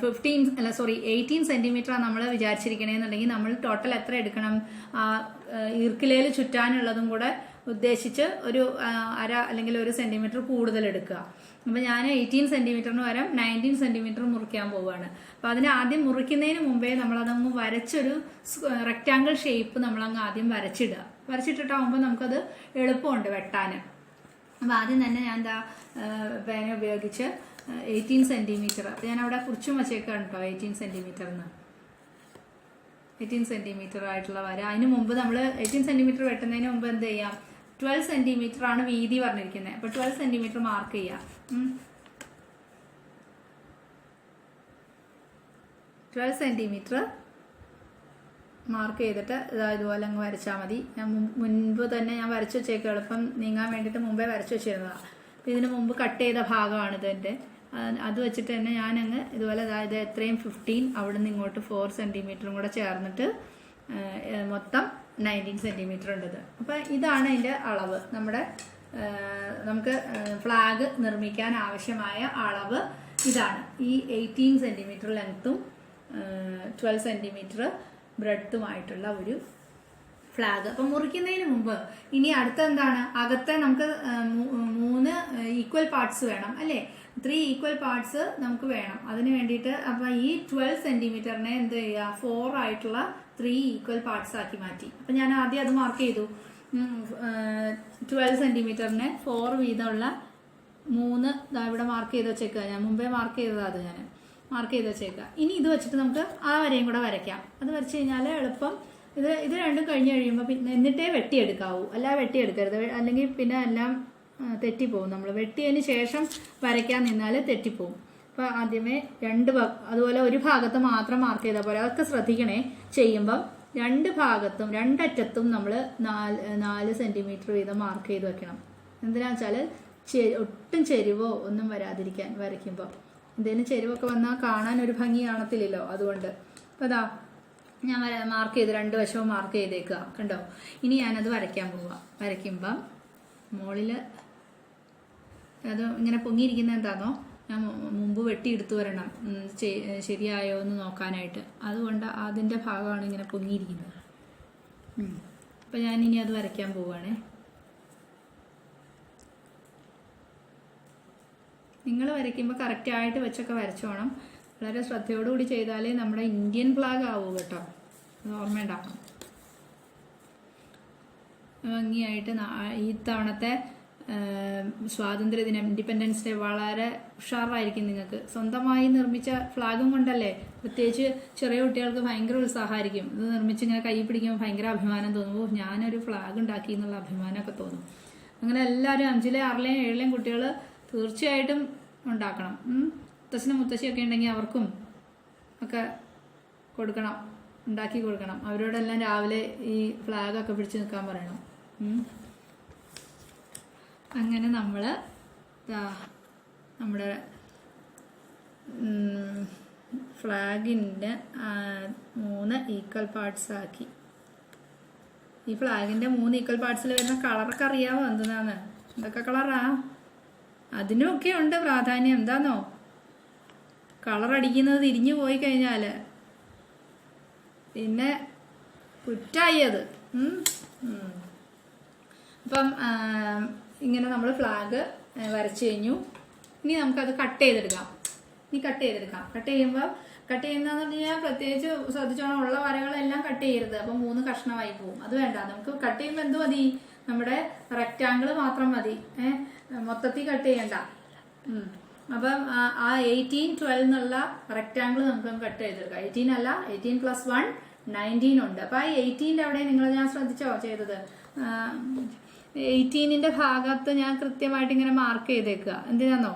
18 സെന്റിമീറ്ററാണ് നമ്മൾ വിചാരിച്ചിരിക്കണേന്നുണ്ടെങ്കിൽ നമ്മൾ ടോട്ടൽ എത്ര എടുക്കണം, ഈർക്കിലയിൽ ചുറ്റാനുള്ളതും കൂടെ ഉദ്ദേശിച്ച് ഒരു അര അല്ലെങ്കിൽ 1 സെന്റിമീറ്റർ കൂടുതൽ എടുക്കുക. അപ്പൊ ഞാൻ 18 സെന്റിമീറ്ററിന് പകരം 19 സെന്റിമീറ്റർ മുറിക്കാൻ പോവുകയാണ്. അപ്പൊ അതിന് ആദ്യം മുറിക്കുന്നതിന് മുമ്പേ നമ്മളതങ്ങ് വരച്ചൊരു റെക്റ്റാങ്കിൾ ഷേപ്പ് നമ്മളങ്ങ് ആദ്യം വരച്ചിട്ടിട്ടാവുമ്പോൾ നമുക്കത് എളുപ്പമുണ്ട് വെട്ടാന്. അപ്പൊ ആദ്യം തന്നെ ഞാൻ പേന ഉപയോഗിച്ച് 18 സെൻറ്റിമീറ്റർ. അപ്പോൾ ഞാൻ അവിടെ കുറിച്ചും വച്ചേക്കാണ് കേട്ടോ 18 സെൻറ്റിമീറ്ററിന്. 18 സെൻറ്റിമീറ്റർ ആയിട്ടുള്ള വര. അതിന് മുമ്പ് നമ്മൾ 18 സെൻറ്റിമീറ്റർ വെട്ടുന്നതിന് മുമ്പ് എന്ത് ചെയ്യാം, 12 സെൻറ്റിമീറ്റർ ആണ് വീതി പറഞ്ഞിരിക്കുന്നത്. അപ്പോൾ 12 സെൻറ്റിമീറ്റർ മാർക്ക് ചെയ്യാം. 12 സെൻറ്റിമീറ്റർ മാർക്ക് ചെയ്തിട്ട് ഇതുപോലെ അങ്ങ് വരച്ചാൽ മതി. ഞാൻ മുൻപ് തന്നെ ഞാൻ വരച്ചു വെച്ചേക്കാം, എളുപ്പം നീങ്ങാൻ വേണ്ടിയിട്ട് മുമ്പേ വരച്ചു വെച്ചിരുന്നതാണ്. അപ്പോൾ ഇതിന് മുമ്പ് കട്ട് ചെയ്ത ഭാഗമാണ് ഇതിൻ്റെ. അത് വെച്ചിട്ട് തന്നെ ഞാനങ്ങ് ഇതുപോലെ അതായത് എത്രയും 15 അവിടെ നിന്ന് ഇങ്ങോട്ട് 4 സെൻറ്റിമീറ്ററും കൂടെ ചേർന്നിട്ട് മൊത്തം 19 സെൻറ്റിമീറ്റർ ഉണ്ടത്. അപ്പോൾ ഇതാണ് അതിൻ്റെ അളവ്. നമുക്ക് ഫ്ലാഗ് നിർമ്മിക്കാൻ ആവശ്യമായ അളവ് ഇതാണ്. ഈ 18 സെൻറ്റിമീറ്റർ ലെങ്ത്തും 12 സെൻറ്റിമീറ്റർ ബ്രെഡ്ത്തുമായിട്ടുള്ള ഒരു ഫ്ലാഗ്. അപ്പം മുറിക്കുന്നതിന് മുമ്പ് ഇനി അടുത്ത എന്താണ്, അകത്തെ നമുക്ക് 3 ഈക്വൽ പാർട്സ് വേണം അല്ലേ, 3 ഈക്വൽ പാർട്സ് നമുക്ക് വേണം. അതിന് വേണ്ടിയിട്ട് അപ്പം ഈ 12 സെൻറ്റിമീറ്ററിനെ എന്ത് ചെയ്യുക, 4 ആയിട്ടുള്ള 3 ഈക്വൽ പാർട്സ് ആക്കി മാറ്റി. അപ്പം ഞാൻ ആദ്യം അത് മാർക്ക് ചെയ്തു. 12 സെൻറ്റിമീറ്ററിനെ 4 വീതമുള്ള 3 ഇവിടെ മാർക്ക് ചെയ്ത് വെച്ചേക്കുക. ഞാൻ മുമ്പേ മാർക്ക് ചെയ്തതാണ്, അത് ഞാൻ മാർക്ക് ചെയ്ത് വെച്ചേക്കുക. ഇനി ഇത് വെച്ചിട്ട് നമുക്ക് ആ വരയും കൂടെ വരയ്ക്കാം. അത് വരച്ച് കഴിഞ്ഞാൽ എളുപ്പം ഇത് രണ്ടും കഴിഞ്ഞ് കഴിയുമ്പോൾ പിന്നെ എന്നിട്ടേ വെട്ടിയെടുക്കാവൂ, അല്ലാതെ വെട്ടിയെടുക്കരുത്, അല്ലെങ്കിൽ പിന്നെ എല്ലാം തെറ്റിപ്പോവും. നമ്മൾ വെട്ടിയതിന് ശേഷം വരയ്ക്കാൻ നിന്നാൽ തെറ്റിപ്പോവും. അപ്പോൾ ആദ്യമേ അതുപോലെ ഒരു ഭാഗത്ത് മാത്രം മാർക്ക് ചെയ്താൽ പോലെ അതൊക്കെ ശ്രദ്ധിക്കണേ. ചെയ്യുമ്പം 2 ഭാഗത്തും 2 അറ്റത്തും നമ്മൾ 4 സെൻറ്റിമീറ്റർ വീതം മാർക്ക് ചെയ്ത് വെക്കണം. എന്തിനാണെന്ന് വെച്ചാൽ ഒട്ടും ചെരിവോ ഒന്നും വരാതിരിക്കാൻ വരയ്ക്കുമ്പോൾ. എന്തെങ്കിലും ചെരിവൊക്കെ വന്നാൽ കാണാൻ ഒരു ഭംഗി കാണത്തില്ലല്ലോ, അതുകൊണ്ട്. അപ്പോൾ അതാ ഞാൻ മാർക്ക് ചെയ്ത് 2 വശവും മാർക്ക് ചെയ്തേക്കുക, കണ്ടോ. ഇനി ഞാനത് വരയ്ക്കാൻ പോവാം. വരയ്ക്കുമ്പം മുകളിൽ അത് ഇങ്ങനെ പൊങ്ങിയിരിക്കുന്ന എന്താണോ ഞാൻ മുമ്പ് വെട്ടിയെടുത്ത് വരണം, ശരിയായോ എന്ന് നോക്കാനായിട്ട്. അതുകൊണ്ട് അതിൻ്റെ ഭാഗമാണ് ഇങ്ങനെ പൊങ്ങിയിരിക്കുന്നത്. അപ്പം ഞാനിനി അത് വരയ്ക്കാൻ പോവുകയാണേ. നിങ്ങൾ വരയ്ക്കുമ്പോൾ കറക്റ്റായിട്ട് വെച്ചൊക്കെ വരച്ചോണം. വളരെ ശ്രദ്ധയോടുകൂടി ചെയ്താലേ നമ്മുടെ ഇന്ത്യൻ ഫ്ലാഗ് ആവൂ കേട്ടോ, അത് ഓർമ്മയുണ്ടാക്കണം. ഭംഗിയായിട്ട് ഈ തവണത്തെ സ്വാതന്ത്ര്യദിനം, ഇൻഡിപെൻഡൻസ് ഡേ വളരെ ഉഷാറായിരിക്കും നിങ്ങൾക്ക്. സ്വന്തമായി നിർമ്മിച്ച ഫ്ലാഗും കൊണ്ടല്ലേ, പ്രത്യേകിച്ച് ചെറിയ കുട്ടികൾക്ക് ഭയങ്കര ഉത്സാഹമായിരിക്കും. ഇത് നിർമ്മിച്ച് ഇങ്ങനെ കൈ പിടിക്കുമ്പോൾ ഭയങ്കര അഭിമാനം തോന്നും. ഞാനൊരു ഫ്ലാഗ് ഉണ്ടാക്കി എന്നുള്ള അഭിമാനമൊക്കെ തോന്നും. അങ്ങനെ എല്ലാവരും 5ലെയും 6ലെയും 7ലെയും കുട്ടികൾ തീർച്ചയായിട്ടും ഉണ്ടാക്കണം. മുത്തശ്ശനും മുത്തശ്ശിയൊക്കെ ഉണ്ടെങ്കിൽ അവർക്കും ഒക്കെ കൊടുക്കണം, ഉണ്ടാക്കി കൊടുക്കണം. അവരോടെല്ലാം രാവിലെ ഈ ഫ്ലാഗൊക്കെ പിടിച്ച് നിൽക്കാൻ പറയണം. അങ്ങനെ നമ്മൾ നമ്മുടെ ഫ്ലാഗിൻ്റെ 3 ഈക്വൽ പാർട്സ് ആക്കി. ഈ ഫ്ലാഗിൻ്റെ 3 ഈക്വൽ പാർട്സിൽ വരുന്ന കളറൊക്കെ അറിയാമോ എന്താണ്? എന്തൊക്കെ കളറാ? അതിനൊക്കെ ഉണ്ട് പ്രാധാന്യം. എന്താന്നോ, കളറടിക്കുന്നത് തിരിഞ്ഞു പോയി കഴിഞ്ഞാൽ പിന്നെ കുറ്റായി അത്. അപ്പം ഇങ്ങനെ നമ്മൾ ഫ്ലാഗ് വരച്ചു കഴിഞ്ഞു. ഇനി നമുക്കത് കട്ട് ചെയ്തെടുക്കാം. കട്ട് ചെയ്യുമ്പോൾ കട്ട് ചെയ്യുന്നതെന്ന് പറഞ്ഞാൽ പ്രത്യേകിച്ച് ശ്രദ്ധിച്ചോണം, ഉള്ള വരകളെല്ലാം കട്ട് ചെയ്യരുത്. അപ്പം 3 കഷ്ണമായി പോവും. അത് വേണ്ട. നമുക്ക് കട്ട് ചെയ്യുമ്പോൾ എന്ത് മതി, നമ്മുടെ റെക്റ്റാങ്കിൾ മാത്രം മതി. മൊത്തത്തിൽ കട്ട് ചെയ്യണ്ട. അപ്പം ആ 18, 12 എന്നുള്ള റെക്റ്റാങ്കിൾ നമുക്ക് കട്ട് ചെയ്തെടുക്കാം. 18 അല്ല, 18 + 1 19 ഉണ്ട്. അപ്പം ആ 18ൻ്റെ അവിടെ ഞാൻ ശ്രദ്ധിച്ചോ ചെയ്തത്, 18ൻ്റെ ഭാഗത്ത് ഞാൻ കൃത്യമായിട്ട് ഇങ്ങനെ മാർക്ക് ചെയ്തേക്കുക. എന്തിനാന്നോ,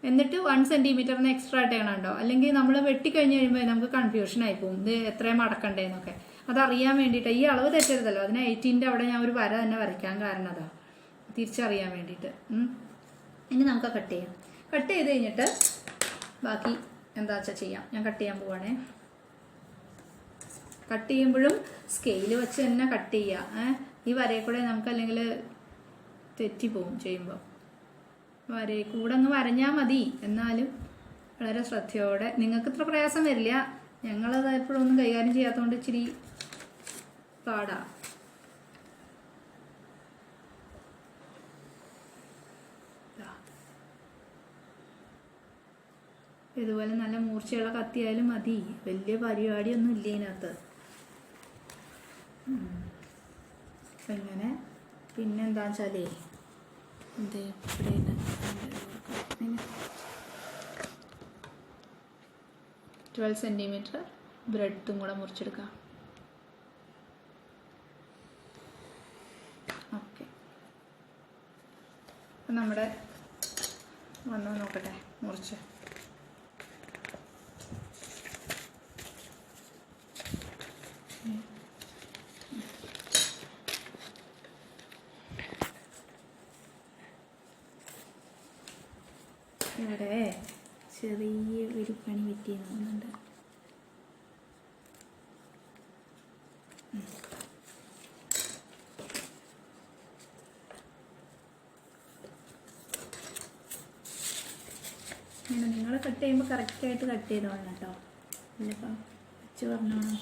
എന്നിട്ട് 1 സെൻറ്റിമീറ്ററിന് എക്സ്ട്രാ ചെയ്യണുണ്ടോ, അല്ലെങ്കിൽ നമ്മൾ വെട്ടിക്കഴിഞ്ഞ് കഴിയുമ്പോൾ നമുക്ക് കൺഫ്യൂഷൻ ആയി പോകും, ഇത് എത്രയും മടക്കണ്ടേന്നൊക്കെ. അതറിയാൻ വേണ്ടിയിട്ട് ഈ അളവ് തെറ്റരുതല്ലോ, അതിന് 18ൻ്റെ അവിടെ ഞാൻ ഒരു വര തന്നെ വരയ്ക്കാൻ കാരണം അതാ, തിരിച്ചറിയാൻ വേണ്ടിയിട്ട്. ഇനി നമുക്ക് കട്ട് ചെയ്യാം. കട്ട് ചെയ്ത് കഴിഞ്ഞിട്ട് ബാക്കി എന്താ വെച്ചാൽ ചെയ്യാം. ഞാൻ കട്ട് ചെയ്യാൻ പോവാണേ. കട്ട് ചെയ്യുമ്പോഴും സ്കെയിൽ വെച്ച് തന്നെ കട്ട് ചെയ്യുക. ഈ വരയിൽ കൂടെ നമുക്ക് അല്ലെങ്കിൽ തെറ്റിപ്പോവും ചെയ്യുമ്പോൾ. വരയിൽ കൂടെ അങ്ങ് വരഞ്ഞാൽ മതി, എന്നാലും വളരെ ശ്രദ്ധയോടെ. നിങ്ങൾക്ക് ഇത്ര പ്രയാസം വരില്ല, ഞങ്ങളത് എപ്പോഴൊന്നും കൈകാര്യം ചെയ്യാത്തതുകൊണ്ട് ഇച്ചിരി പാടാ. ഇതുപോലെ നല്ല മൂർച്ചയുള്ള കത്തിയായാലും മതി, വലിയ പരിപാടിയൊന്നും ഇല്ല ഇതിനകത്ത്. ഇങ്ങനെ പിന്നെന്താ വെച്ചാലേ 12 സെൻറ്റിമീറ്റർ ബ്രെഡും കൂടെ മുറിച്ചെടുക്കാം. ഓക്കെ, അപ്പം നമ്മുടെ വന്നോ നോക്കട്ടെ മുറിച്ച്. ഇവിടെ ചെറിയ ഒരു പണി പറ്റി തോന്നുന്നുണ്ട്. ഇങ്ങനെ നിങ്ങൾ കട്ട് ചെയ്യുമ്പോൾ കറക്റ്റായിട്ട് കട്ട് ചെയ്തോളണം കേട്ടോ. ഇല്ലപ്പം വെച്ച് പറഞ്ഞോളാം.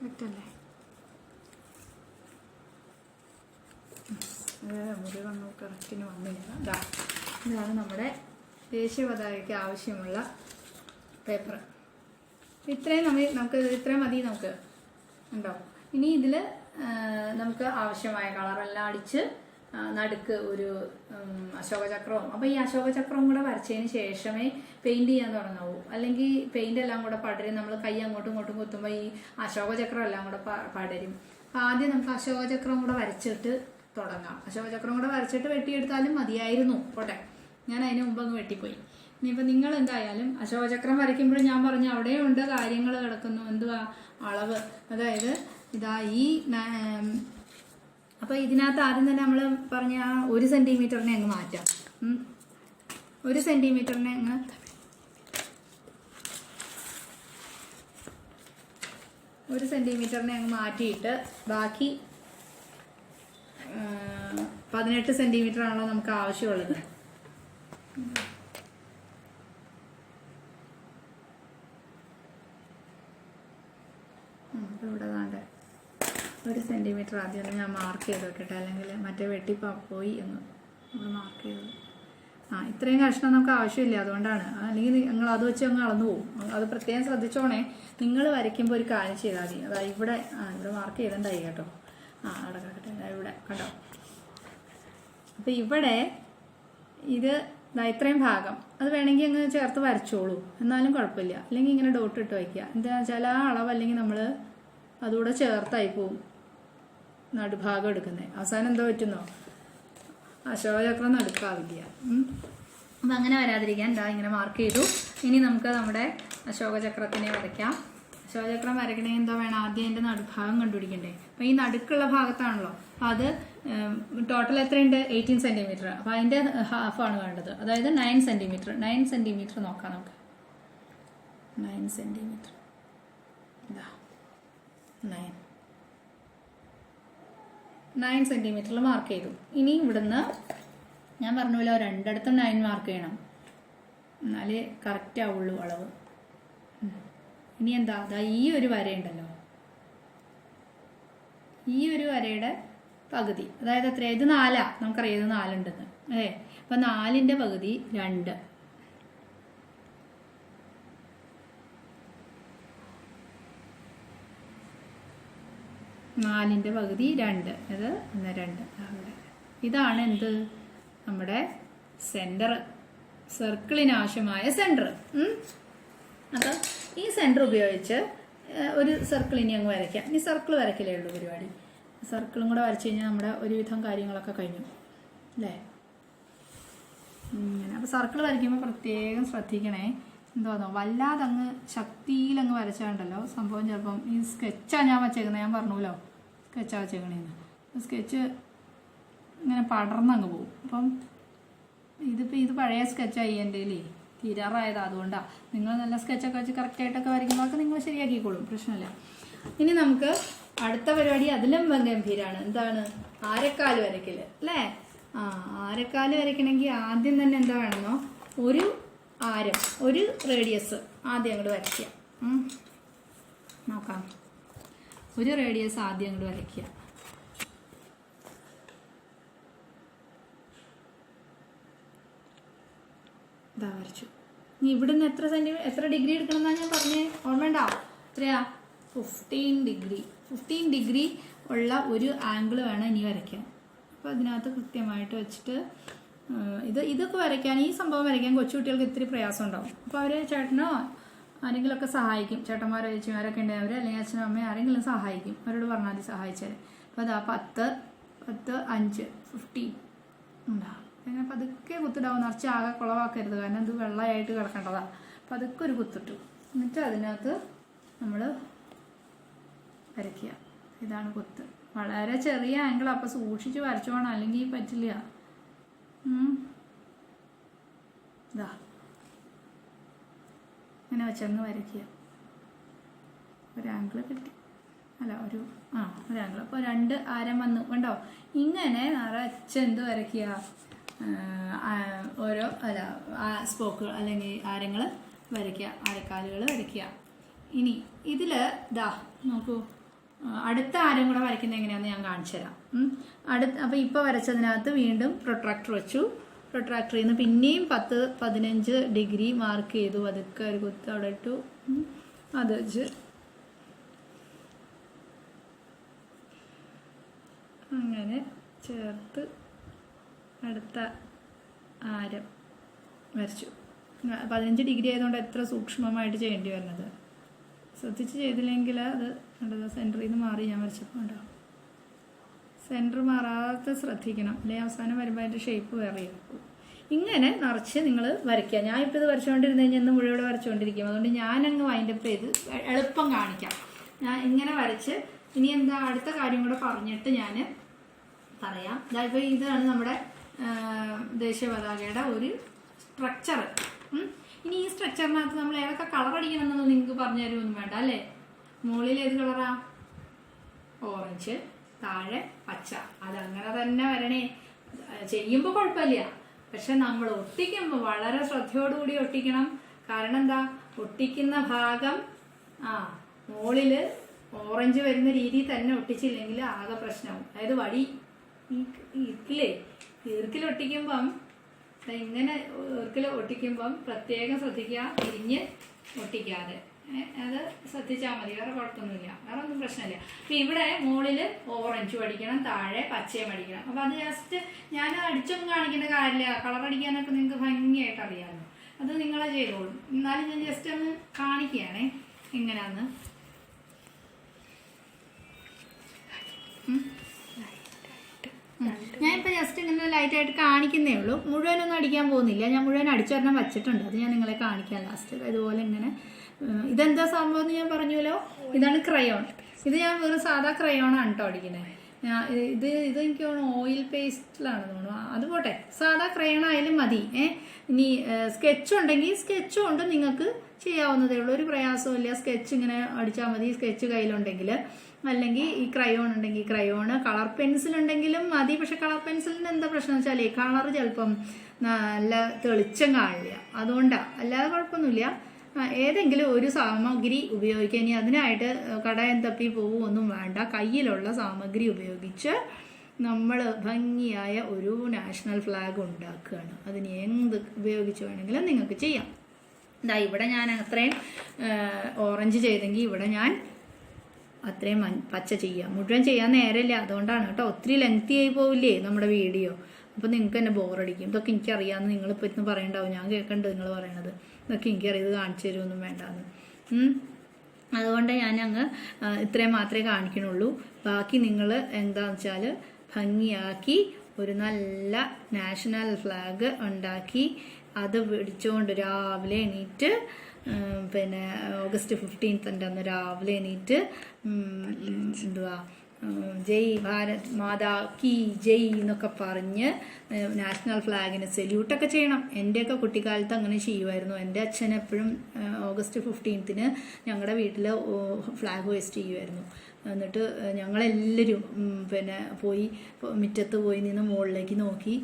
കറക്റ്റല്ലേ? മുറി വന്നു കറക്റ്റിന് വന്നില്ല. ഇതാണ് നമ്മുടെ ദേശീയ പതാകയ്ക്ക് ആവശ്യമുള്ള പേപ്പർ. ഇത്രയും നമുക്ക് ഇത്രയും മതി നമുക്ക് ഉണ്ടോ. ഇനി ഇതിൽ നമുക്ക് ആവശ്യമായ കളറെല്ലാം അടിച്ച് നടുക്ക് ഒരു അശോകചക്രവും, അപ്പോൾ ഈ അശോകചക്രവും കൂടെ വരച്ചതിന് ശേഷമേ പെയിന്റ് ചെയ്യാൻ തുടങ്ങാവൂ. അല്ലെങ്കിൽ പെയിന്റ് എല്ലാം കൂടെ പടരും. നമ്മൾ കൈ അങ്ങോട്ടും ഇങ്ങോട്ടും കുത്തുമ്പോൾ ഈ അശോകചക്രം എല്ലാം കൂടെ പടരും. അപ്പം ആദ്യം നമുക്ക് അശോകചക്രം കൂടെ വരച്ചിട്ട് തുടങ്ങാം. അശോകചക്രം കൂടെ വരച്ചിട്ട് വെട്ടിയെടുത്താലും മതിയായിരുന്നു. പോട്ടെ, ഞാൻ അതിന് മുമ്പ് അങ്ങ് വെട്ടിപ്പോയി. ഇനിയിപ്പോൾ നിങ്ങൾ എന്തായാലും അശോകചക്രം വരയ്ക്കുമ്പോഴും ഞാൻ പറഞ്ഞു അവിടെയുണ്ട് കാര്യങ്ങൾ കിടക്കുന്നു. എന്തുവാ അളവ്, അതായത് ഇതാ ഈ അപ്പോൾ ഇതിനകത്ത് ആദ്യം തന്നെ നമ്മൾ പറഞ്ഞ ആ 1 സെൻറ്റിമീറ്ററിനെ അങ്ങ് മാറ്റാം. 1 സെൻറ്റിമീറ്ററിനെ അങ്ങ് മാറ്റിയിട്ട് ബാക്കി 18 സെൻറ്റിമീറ്റർ ആണല്ലോ നമുക്ക് ആവശ്യമുള്ളത്. ഇവിടെ വേണ്ട 1 സെൻറ്റിമീറ്റർ ആദ്യം ഒന്ന് ഞാൻ മാർക്ക് ചെയ്ത് വെക്കട്ടെ, അല്ലെങ്കിൽ മറ്റേ പോയി എന്ന് നമ്മൾ മാർക്ക് ചെയ്തത്. ഇത്രയും കഷ്ണം നമുക്ക് ആവശ്യമില്ല, അതുകൊണ്ടാണ്. അല്ലെങ്കിൽ നിങ്ങൾ അത് വെച്ച് അങ്ങ് അളന്നു പോകും. അത് പ്രത്യേകം ശ്രദ്ധിച്ചോണേ. നിങ്ങൾ വരയ്ക്കുമ്പോൾ ഒരു കാര്യം ചെയ്താൽ മതി. അതായത് ഇവിടെ മാർക്ക് ചെയ്തിട്ടുണ്ടായി കേട്ടോ. അവിടെ കിടക്കട്ടെ, ഇവിടെ കണ്ടോ. അപ്പോൾ ഇവിടെ ഇത് ഇത്രയും ഭാഗം അത് വേണമെങ്കിൽ അങ്ങ് ചേർത്ത് വരച്ചോളൂ, എന്നാലും കുഴപ്പമില്ല. അല്ലെങ്കിൽ ഇങ്ങനെ ഡോട്ട് ഇട്ട് വയ്ക്കുക. എന്താ വെച്ചാൽ ആ അളവ് അല്ലെങ്കിൽ നമ്മൾ അതുകൂടെ ചേർത്തായി പോവും നടുഭാഗം എടുക്കുന്നത്. അവസാനം എന്തോ പറ്റുന്നോ, അശോകചക്രം നടുക്കാവില്ല. അപ്പം അങ്ങനെ വരാതിരിക്കാൻ ഇങ്ങനെ മാർക്ക് ചെയ്തു. ഇനി നമുക്ക് നമ്മുടെ അശോകചക്രത്തിനെ വരയ്ക്കാം. അശോകചക്രം വരയ്ക്കണമെങ്കിൽ എന്തോ വേണം, ആദ്യം അതിൻ്റെ നടുഭാഗം കണ്ടുപിടിക്കണ്ടേ. അപ്പം ഈ നടുക്കുള്ള ഭാഗത്താണല്ലോ, അപ്പം അത് ടോട്ടൽ എത്രയുണ്ട്, 18 സെൻറ്റിമീറ്റർ. അപ്പം അതിൻ്റെ ഹാഫാണ് വേണ്ടത്, അതായത് 9 സെൻറ്റിമീറ്റർ. 9 സെൻറ്റിമീറ്റർ നോക്കാം നമുക്ക്. 9 സെൻറ്റിമീറ്റർ ഇതാ 9 സെൻറ്റിമീറ്ററിൽ മാർക്ക് ചെയ്തു. ഇനി ഇവിടുന്ന് ഞാൻ പറഞ്ഞല്ലോ രണ്ടിടത്തും 9 മാർക്ക് ചെയ്യണം, എന്നാലേ കറക്റ്റ് ആവുള്ളൂ അളവ്. ഇനി എന്താ, അതാ ഈ ഒരു വരയുണ്ടല്ലോ, ഈ ഒരു വരയുടെ പകുതി, അതായത് എത്ര, ഇത് 4, നമുക്കറിയാം ഇത് 4 ഉണ്ടെന്ന് അല്ലേ. അപ്പം 4ൻ്റെ പകുതി 2. നാലിൻ്റെ പകുതി 2, അത് 1, 2. അവിടെ ഇതാണ് എന്ത്, നമ്മുടെ സെൻറ്റർ, സർക്കിളിന് ആവശ്യമായ സെൻറ്റർ. അപ്പം ഈ സെൻറ്റർ ഉപയോഗിച്ച് ഒരു സർക്കിൾ ഇനി അങ്ങ് വരയ്ക്കാം. ഇനി സർക്കിൾ വരയ്ക്കലേ ഉള്ളൂ പരിപാടി. സർക്കിളും കൂടെ വരച്ച് കഴിഞ്ഞാൽ നമ്മുടെ ഒരുവിധം കാര്യങ്ങളൊക്കെ കഴിഞ്ഞു അല്ലേ. ഇങ്ങനെ അപ്പോൾ സർക്കിൾ വരയ്ക്കുമ്പോൾ പ്രത്യേകം ശ്രദ്ധിക്കണേ. എന്തോന്നോ വല്ലാതെ അങ്ങ് ശക്തിയിലങ്ങ് വരച്ചാണ്ടല്ലോ സംഭവം ചിലപ്പം ഈ സ്കെച്ചാണ് ഞാൻ വച്ചേക്കുന്നത്, ഞാൻ പറഞ്ഞല്ലോ സ്കെച്ചാണ് വച്ചേക്കണേന്ന്. സ്കെച്ച് ഇങ്ങനെ പടർന്നങ്ങ് പോകും. അപ്പം ഇത് പഴയ സ്കെച്ചായി എൻ്റെ കയ്യിലേ, തീരാറായത്. അതുകൊണ്ടാണ്. നിങ്ങൾ നല്ല സ്കെച്ചൊക്കെ വെച്ച് കറക്റ്റായിട്ടൊക്കെ വരയ്ക്കുമ്പോഴൊക്കെ നിങ്ങൾ ശരിയാക്കിക്കോളും, പ്രശ്നമില്ല. ഇനി നമുക്ക് അടുത്ത പരിപാടി അതിലും ഗംഭീരാണ്. എന്താണ്? ആരക്കാല് വരയ്ക്കല് അല്ലേ? ആരക്കാല് വരയ്ക്കണമെങ്കിൽ ആദ്യം തന്നെ എന്താ വേണമെന്നോ, ഒരു ആരം, ഒരു റേഡിയസ് ആദ്യം അങ്ങോട്ട് വരയ്ക്കുക. നോക്കാം, ഒരു റേഡിയസ് ആദ്യം അങ്ങോട്ട് വരയ്ക്കുക. ഇതാ വരച്ചു. ഇനി ഇവിടുന്ന് എത്ര ഡിഗ്രി എടുക്കണം എന്നാ ഞാൻ പറഞ്ഞേ? ഓർമ്മയുണ്ടോ? എത്രയാ? 15 ഡിഗ്രി. 15 ഡിഗ്രി ഉള്ള ഒരു ആംഗിൾ വേണം ഇനി വരയ്ക്കാൻ. അപ്പോൾ അതിനകത്ത് കൃത്യമായിട്ട് വെച്ചിട്ട് ഇതൊക്കെ വരയ്ക്കാൻ, ഈ സംഭവം വരയ്ക്കാൻ കൊച്ചുകുട്ടികൾക്ക് ഇത്തിരി പ്രയാസം ഉണ്ടാവും. അപ്പോൾ അവർ ചേട്ടനോ ആരെങ്കിലുമൊക്കെ സഹായിക്കും. ചേട്ടന്മാരോ ചേച്ചിമാരൊക്കെ ഉണ്ടെങ്കിൽ അവർ, അല്ലെങ്കിൽ അച്ഛനും അമ്മയും ആരെങ്കിലും സഹായിക്കും. അവരോട് പറഞ്ഞാൽ മതി സഹായിച്ചാൽ. അപ്പോൾ അതാ 10, 5, 15 ഉണ്ടാവും. അങ്ങനെ പതുക്കെ കുത്തിടാവും. നിറച്ച് ആകെ കുളവാക്കരുത്, കാരണം ഇത് വെള്ളമായിട്ട് കിടക്കേണ്ടതാണ്. അപ്പോൾ അതൊക്കെ ഒരു കുത്തിട്ടു. എന്നിട്ട് അതിനകത്ത് നമ്മൾ വരയ്ക്കുക. ഇതാണ് കുത്ത്. വളരെ ചെറിയ ആംഗിൾ, അപ്പോൾ സൂക്ഷിച്ച് വരച്ചോണം, അല്ലെങ്കിൽ പറ്റില്ല. ഇതാ ഇങ്ങനെ വെച്ചങ്ങ് വരയ്ക്കുക. ഒരു ആംഗിൾ കിട്ടി, അല്ല ഒരു ആംഗിൾ. അപ്പോൾ 2 ആരം വന്നു കണ്ടോ? ഇങ്ങനെ നിറച്ചെന്ത് വരയ്ക്കുക? ഓരോ സ്പോക്കുകൾ അല്ലെങ്കിൽ ആരങ്ങൾ വരയ്ക്കുക, ആരക്കാലുകൾ വരയ്ക്കുക. ഇനി ഇതിൽ ഇതാ നോക്കൂ, അടുത്ത ആരം കൂടെ വരയ്ക്കുന്നത് എങ്ങനെയാണെന്ന് ഞാൻ കാണിച്ചു തരാം. അപ്പോൾ ഇപ്പോൾ വരച്ചതിനകത്ത് വീണ്ടും പ്രൊട്രാക്ടർ വെച്ചു. പ്രൊട്രാക്ടറിൽ നിന്ന് പിന്നെയും 10, 15 ഡിഗ്രി മാർക്ക് ചെയ്തു. അതൊക്കെ ഒരു കുത്ത് അവിടെ ഇട്ടു. അത് വെച്ച് അങ്ങനെ ചേർത്ത് അടുത്ത ആരം വരച്ചു. 15 ഡിഗ്രി ആയതുകൊണ്ട് എത്ര സൂക്ഷ്മമായിട്ട് ചെയ്യേണ്ടി വരുന്നത്. ശ്രദ്ധിച്ച് ചെയ്തില്ലെങ്കിൽ അത് സെൻറ്ററിൽ നിന്ന് മാറി ഞാൻ വരച്ചപ്പോൾ ഉണ്ടാവും. സെൻറ്റർ മാറാതെ ശ്രദ്ധിക്കണം, അല്ലെങ്കിൽ അവസാനം വരുമ്പോൾ അതിൻ്റെ ഷേപ്പ് വേറെ ആക്കും. ഇങ്ങനെ നിറച്ച് നിങ്ങൾ വരയ്ക്കുക. ഞാൻ ഇപ്പോൾ ഇത് വരച്ചുകൊണ്ടിരുന്ന് കഴിഞ്ഞാൽ ഇന്ന് മുഴുവൻ വരച്ചുകൊണ്ടിരിക്കും. അതുകൊണ്ട് ഞാനങ്ങ് വൈൻഡപ്പ് ചെയ്ത് എളുപ്പം കാണിക്കാം. ഞാൻ ഇങ്ങനെ വരച്ച് ഇനി എന്താ അടുത്ത കാര്യം കൂടെ പറഞ്ഞിട്ട് ഞാൻ പറയാം. ഇപ്പോൾ ഇതാണ് നമ്മുടെ ദേശീയ പതാകയുടെ ഒരു സ്ട്രക്ചർ. ഇനി ഈ സ്ട്രക്ചറിനകത്ത് നമ്മൾ ഏതൊക്കെ കളർ അടിക്കണം എന്നൊന്നും നിങ്ങൾക്ക് പറഞ്ഞു തരുമൊന്നും വേണ്ട അല്ലേ? മുകളിൽ ഏത് കളറാ? ഓറഞ്ച്, താഴെ പച്ച. അതങ്ങനെ തന്നെ വരണേ. ചെയ്യുമ്പോൾ കുഴപ്പമില്ല, പക്ഷെ നമ്മൾ ഒട്ടിക്കുമ്പോൾ വളരെ ശ്രദ്ധയോടുകൂടി ഒട്ടിക്കണം. കാരണം എന്താ? ഒട്ടിക്കുന്ന ഭാഗം മുകളിൽ ഓറഞ്ച് വരുന്ന രീതിയിൽ തന്നെ ഒട്ടിച്ചില്ലെങ്കിൽ ആകെ പ്രശ്നമാവും. അതായത് വടി ഈർക്കിലൊട്ടിക്കുമ്പം ഇങ്ങനെ ഒട്ടിക്കുമ്പം പ്രത്യേകം ശ്രദ്ധിക്കുക, തിരിഞ്ഞ് ഒട്ടിക്കാതെ. അത് ശ്രദ്ധിച്ചാൽ മതി, വേറെ കുഴപ്പമൊന്നുമില്ല, വേറെ ഒന്നും പ്രശ്നമില്ല. അപ്പം ഇവിടെ മുകളിൽ ഓറഞ്ചും അടിക്കണം, താഴെ പച്ചയും അടിക്കണം. അപ്പം അത് ജസ്റ്റ് ഞാൻ അടിച്ചൊന്നും കാണിക്കേണ്ട കാര്യമില്ല. കളർ അടിക്കാനൊക്കെ നിങ്ങൾക്ക് ഭംഗിയായിട്ട് അറിയാമല്ലോ, അത് നിങ്ങളെ ചെയ്തോളും. എന്നാലും ഞാൻ ജസ്റ്റ് ഒന്ന് കാണിക്കുകയാണേ എങ്ങനെയാന്ന്. ഞാനിപ്പോൾ ജസ്റ്റ് ഇങ്ങനെ ലൈറ്റായിട്ട് കാണിക്കുന്നേ ഉള്ളൂ, മുഴുവനൊന്നും അടിക്കാൻ പോകുന്നില്ല. ഞാൻ മുഴുവൻ അടിച്ചൊരെണ്ണം വച്ചിട്ടുണ്ട്, അത് ഞാൻ നിങ്ങളെ കാണിക്കാം ലാസ്റ്റ്. ഇതുപോലെ ഇങ്ങനെ. ഇതെന്താ സംഭവം എന്ന് ഞാൻ പറഞ്ഞല്ലോ, ഇതാണ് ക്രയോൺ. ഇത് ഞാൻ വെറും സാധാ ക്രയോണാണ് കേട്ടോ അടിക്കുന്നത്. ഇത് എനിക്ക് തോന്നുന്നു ഓയിൽ പേസ്റ്റിലാണ് തോന്നുന്നു. അത് പോട്ടെ, സാധാ ക്രയോൺ ആയാലും മതി. ഇനി സ്കെച്ച് ഉണ്ടെങ്കിൽ സ്കെച്ച് കൊണ്ട് നിങ്ങൾക്ക് ചെയ്യാവുന്നതേ ഉള്ളൂ, ഒരു പ്രയാസവും ഇല്ല. സ്കെച്ച് ഇങ്ങനെ അടിച്ചാൽ മതി, സ്കെച്ച് കയ്യിലുണ്ടെങ്കിൽ. അല്ലെങ്കിൽ ഈ ക്രയോൺ ഉണ്ടെങ്കിൽ ക്രയോണ്, കളർ പെൻസിൽ ഉണ്ടെങ്കിലും മതി. പക്ഷെ കളർ പെൻസിലിന് എന്താ പ്രശ്നം വെച്ചാൽ കളർ ചിലപ്പം നല്ല തെളിച്ചം കാണില്ല, അതുകൊണ്ടാണ്. അല്ലാതെ കുഴപ്പമൊന്നുമില്ല. ഏതെങ്കിലും ഒരു സാമഗ്രി ഉപയോഗിക്കുക. ഇനി അതിനായിട്ട് കടയം തപ്പി പോവുമൊന്നും വേണ്ട. കയ്യിലുള്ള സാമഗ്രി ഉപയോഗിച്ച് നമ്മൾ ഭംഗിയായ ഒരു നാഷണൽ ഫ്ലാഗ് ഉണ്ടാക്കുകയാണ്. അതിന് എന്ത് ഉപയോഗിച്ച് വേണമെങ്കിലും നിങ്ങൾക്ക് ചെയ്യാം. ഇതാ ഇവിടെ ഞാൻ അത്രയും ഓറഞ്ച് ചെയ്തെങ്കിൽ ഇവിടെ ഞാൻ അത്രയും പച്ച ചെയ്യാം. മുഴുവൻ ചെയ്യാൻ നേരമില്ല, അതുകൊണ്ടാണ് കേട്ടോ. ഒത്തിരി ലെങ്തി ആയി പോവില്ലേ നമ്മുടെ വീഡിയോ, അപ്പോൾ നിങ്ങൾക്ക് തന്നെ ബോറടിക്കും. ഇതൊക്കെ എനിക്കറിയാമെന്ന് നിങ്ങളിപ്പോൾ ഇന്ന് പറയണ്ടാവും, ഞാൻ കേൾക്കണ്ട് നിങ്ങൾ പറയണത്. ഇതൊക്കെ എനിക്കറിയത് കാണിച്ചു തരുമൊന്നും വേണ്ടാന്ന്. അതുകൊണ്ട് ഞാനങ്ങ് ഇത്രയും മാത്രമേ കാണിക്കണുള്ളൂ. ബാക്കി നിങ്ങൾ എന്താണെന്ന് വെച്ചാൽ ഭംഗിയാക്കി ഒരു നല്ല നാഷണൽ ഫ്ലാഗ് ഉണ്ടാക്കി അത് പിടിച്ചുകൊണ്ട് രാവിലെ എണീറ്റ്, പിന്നെ ഓഗസ്റ്റ് 15 അന്ന് രാവിലെ എണീറ്റ് എന്തുവാ ജയ് ഭാരത് മാതാ കി ജയ് എന്നൊക്കെ പറഞ്ഞ് നാഷണൽ ഫ്ലാഗിന് സല്യൂട്ടൊക്കെ ചെയ്യണം. എൻ്റെയൊക്കെ കുട്ടിക്കാലത്ത് അങ്ങനെ ചെയ്യുമായിരുന്നു. എൻ്റെ അച്ഛൻ എപ്പോഴും ഓഗസ്റ്റ് 15 ഞങ്ങളുടെ വീട്ടിൽ ഫ്ലാഗ് ഹോയിസ്റ്റ് ചെയ്യുമായിരുന്നു. എന്നിട്ട് ഞങ്ങളെല്ലാവരും പിന്നെ പോയി മുറ്റത്ത് പോയി നിന്ന് മുകളിലേക്ക് നോക്കി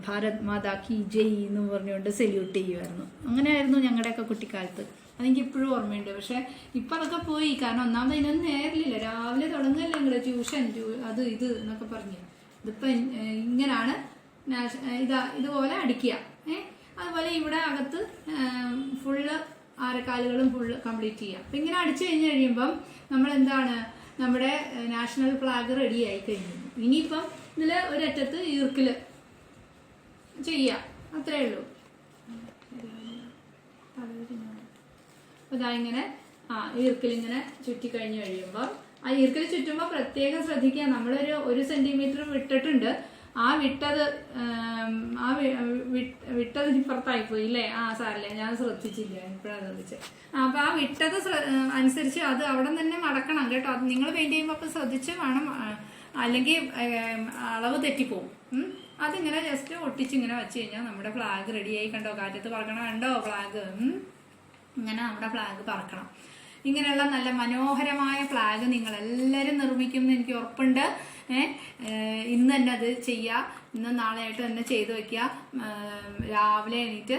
ഭാരത് മാതാ കി ജയ് എന്ന് പറഞ്ഞുകൊണ്ട് സെല്യൂട്ട് ചെയ്യുമായിരുന്നു. അങ്ങനെയായിരുന്നു ഞങ്ങളുടെയൊക്കെ കുട്ടിക്കാലത്ത്. അതെനിക്ക് ഇപ്പോഴും ഓർമ്മയുണ്ട്. പക്ഷെ ഇപ്പം അതൊക്കെ പോയി. കാരണം ഒന്നാമത് അതിനൊന്നും നേരില്ല. രാവിലെ തുടങ്ങുകയല്ലേ ഞങ്ങൾ ട്യൂഷൻ അത് ഇത് എന്നൊക്കെ പറഞ്ഞ്. ഇതിപ്പോൾ ഇങ്ങനെയാണ് ഇതുപോലെ അടിക്കുക. അതുപോലെ ഇവിടെ അകത്ത് ഫുള്ള് ആരക്കാലുകളും ഫുള്ള് കംപ്ലീറ്റ് ചെയ്യുക. അപ്പം ഇങ്ങനെ അടിച്ചു കഴിഞ്ഞ് കഴിയുമ്പം നമ്മൾ എന്താണ്, നമ്മുടെ നാഷണൽ ഫ്ലാഗ് റെഡി ആയി കഴിഞ്ഞു. ഇനിയിപ്പം ഇതിൽ ഒരറ്റത്ത് ഈർക്കിൽ ചെയ്യുക, അത്രേ ഉള്ളൂ. അതാ ഇങ്ങനെ ഈർക്കിൽ ഇങ്ങനെ ചുറ്റി കഴിഞ്ഞ് കഴിയുമ്പോൾ ആ ഈർക്കിൽ ചുറ്റുമ്പോൾ പ്രത്യേകം ശ്രദ്ധിക്കുക. നമ്മളൊരു 1 സെന്റിമീറ്റർ വിട്ടിട്ടുണ്ട്. ആ വിട്ടത് ഇപ്പുറത്തായിപ്പോയി അല്ലേ? സാരല്ലേ, ഞാൻ ശ്രദ്ധിച്ചില്ല, ഇപ്പോഴാണ് ശ്രദ്ധിച്ചത്. അപ്പൊ ആ വിട്ടത് അനുസരിച്ച് അത് അവിടെ തന്നെ മടക്കണം കേട്ടോ. അത് നിങ്ങൾ പെയിന്റ് ചെയ്യുമ്പോൾ അപ്പം ശ്രദ്ധിച്ച് വേണം, അല്ലെങ്കിൽ അളവ് തെറ്റിപ്പോവും. അതിങ്ങനെ ജസ്റ്റ് ഒട്ടിച്ചിങ്ങനെ വെച്ച് കഴിഞ്ഞാൽ നമ്മുടെ ഫ്ലാഗ് റെഡിയായി. കണ്ടോ, കാറ്റത്ത് പറക്കണം, കണ്ടോ ഫ്ലാഗ്. ഇങ്ങനെ നമ്മുടെ ഫ്ലാഗ് പറക്കണം. ഇങ്ങനെയുള്ള നല്ല മനോഹരമായ ഫ്ലാഗ് നിങ്ങളെല്ലാവരും നിർമ്മിക്കുമെന്ന് എനിക്ക് ഉറപ്പുണ്ട്. ഇന്ന് തന്നെ അത് ചെയ്യുക. ഇന്ന് നാളെയായിട്ട് തന്നെ ചെയ്തു വെക്കുക. രാവിലെ എണീറ്റ്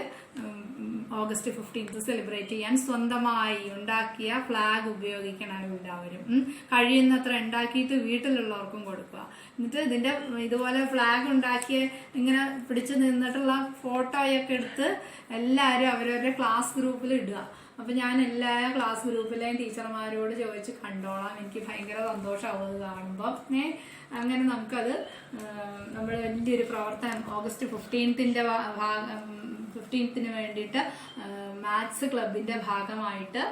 ഓഗസ്റ്റ് 15 സെലിബ്രേറ്റ് ചെയ്യാൻ സ്വന്തമായി ഉണ്ടാക്കിയ ഫ്ലാഗ് ഉപയോഗിക്കണം എല്ലാവരും. കഴിയുന്നത്ര ഉണ്ടാക്കിയിട്ട് വീട്ടിലുള്ളവർക്കും കൊടുക്കുക. എന്നിട്ട് ഇതിന്റെ ഇതുപോലെ ഫ്ലാഗ് ഉണ്ടാക്കിയ ഇങ്ങനെ പിടിച്ചു നിന്നിട്ടുള്ള ഫോട്ടോയൊക്കെ എടുത്ത് എല്ലാവരും അവരവരുടെ ക്ലാസ് ഗ്രൂപ്പിൽ ഇടുക. അപ്പൊ ഞാൻ എല്ലാ ക്ലാസ് ഗ്രൂപ്പിലെയും ടീച്ചർമാരോട് ചോദിച്ച് കണ്ടോളാം. എനിക്ക് ഭയങ്കര സന്തോഷമാവും അത് കാണുമ്പോൾ. അങ്ങനെ നമുക്കത് നമ്മൾ വലിയൊരു പ്രവർത്തനം ഓഗസ്റ്റ് 15ന് വേണ്ടിയിട്ട് മാത്സ് ക്ലബിന്റെ ഭാഗമായിട്ട്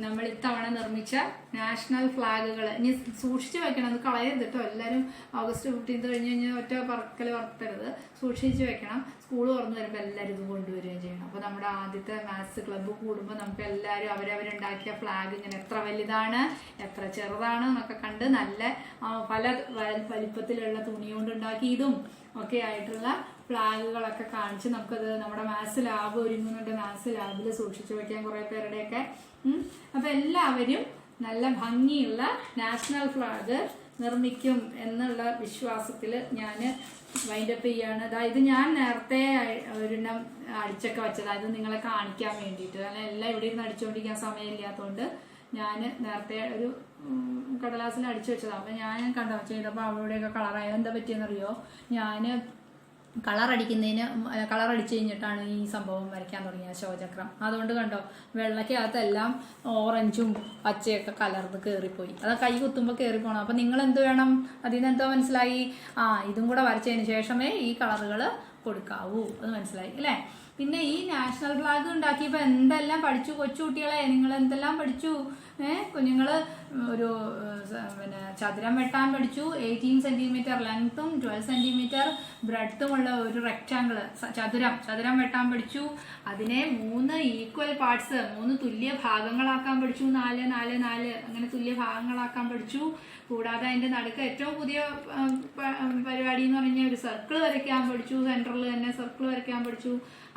നമ്മൾ ഇത്തവണ നിർമ്മിച്ച നാഷണൽ ഫ്ലാഗുകൾ ഇനി സൂക്ഷിച്ചു വെക്കണം. അത് കളയരുത് കേട്ടോ. എല്ലാവരും ഓഗസ്റ്റ് 15 കഴിഞ്ഞ് കഴിഞ്ഞാൽ ഒറ്റ പറക്കൽ പറത്തരുത്, സൂക്ഷിച്ചു വെക്കണം. സ്കൂൾ തുറന്നു വരുമ്പോൾ എല്ലാവരും ഇത് കൊണ്ടുവരികയും ചെയ്യണം. അപ്പോൾ നമ്മുടെ ആദ്യത്തെ മാത്സ് ക്ലബ്ബ് കൂടുമ്പോൾ നമുക്ക് എല്ലാവരും അവരവരുണ്ടാക്കിയ ഫ്ലാഗ് ഇങ്ങനെ എത്ര വലുതാണ് എത്ര ചെറുതാണ് എന്നൊക്കെ കണ്ട് നല്ല പല വലിപ്പത്തിലുള്ള തുണി കൊണ്ടുണ്ടാക്കിയതും ഒക്കെ ആയിട്ടുള്ള ഫ്ലാഗുകളൊക്കെ കാണിച്ച് നമുക്കത് നമ്മുടെ മാത്സ് ലാബ് ഒരുങ്ങുന്നുണ്ട്. മാത്സ് ലാബിൽ സൂക്ഷിച്ചു വെക്കാൻ കുറേ പേരുടെയൊക്കെ. അപ്പൊ എല്ലാവരും നല്ല ഭംഗിയുള്ള നാഷണൽ ഫ്ലാഗ് നിർമ്മിക്കും എന്നുള്ള വിശ്വാസത്തിൽ ഞാൻ വൈൻഡപ്പ് ചെയ്യാണ്. അതായത് ഞാൻ നേരത്തെ ഒരെണ്ണം അടിച്ചൊക്കെ വെച്ചത്, അത് നിങ്ങളെ കാണിക്കാൻ വേണ്ടിയിട്ട്. കാരണം എല്ലാം ഇവിടെ ഇരുന്ന് അടിച്ചുകൊണ്ടിരിക്കാൻ സമയമില്ലാത്തതുകൊണ്ട് ഞാൻ നേരത്തെ ഒരു കടലാസിൽ അടിച്ചു വെച്ചതാണ്. അപ്പൊ ഞാൻ കണ്ടോ ചെയ്തപ്പോൾ അവിടെയൊക്കെ കളറായ എന്താ പറ്റിയെന്നറിയോ? ഞാൻ കളർ അടിച്ചു കഴിഞ്ഞിട്ടാണ് ഈ സംഭവം വരയ്ക്കാൻ തുടങ്ങിയത്, ശോചക്രം. അതുകൊണ്ട് കണ്ടോ വെള്ളക്കകത്തെല്ലാം ഓറഞ്ചും പച്ചയൊക്കെ കലർന്ന് കയറിപ്പോയി. അത് കൈ കുത്തുമ്പോൾ കയറിപ്പോണം. അപ്പം നിങ്ങൾ എന്ത് വേണം, അതിൽ നിന്ന് എന്തോ മനസ്സിലായി? ഇതും കൂടെ വരച്ചതിന് ശേഷമേ ഈ കളറുകൾ കൊടുക്കാവൂ. അത് മനസ്സിലായി അല്ലേ? പിന്നെ ഈ നാഷണൽ ഫ്ലാഗ് ഉണ്ടാക്കിയപ്പോൾ എന്തെല്ലാം പഠിച്ചു കൊച്ചുകുട്ടികളെ, നിങ്ങൾ എന്തെല്ലാം പഠിച്ചു? കുഞ്ഞുങ്ങള് ഒരു പിന്നെ ചതുരം വെട്ടാൻ പഠിച്ചു. 18 സെന്റിമീറ്റർ ലെങ്ത്തും 12 സെന്റിമീറ്റർ ബ്രെഡ്ത്തുമുള്ള ഒരു റെക്ടാങ്കിൾ ചതുരം വെട്ടാൻ പഠിച്ചു. അതിനെ 3 ഈക്വൽ പാർട്സ് 3 തുല്യ ഭാഗങ്ങളാക്കാൻ പഠിച്ചു. 4 4 4 അങ്ങനെ തുല്യ ഭാഗങ്ങളാക്കാൻ പഠിച്ചു. കൂടാതെ അതിന്റെ നടുക്ക് ഏറ്റവും പുതിയ പരിപാടി എന്ന് പറഞ്ഞാൽ ഒരു സർക്കിൾ വരയ്ക്കാൻ പഠിച്ചു. സെന്ററിൽ തന്നെ സർക്കിൾ വരയ്ക്കാൻ പഠിച്ചു.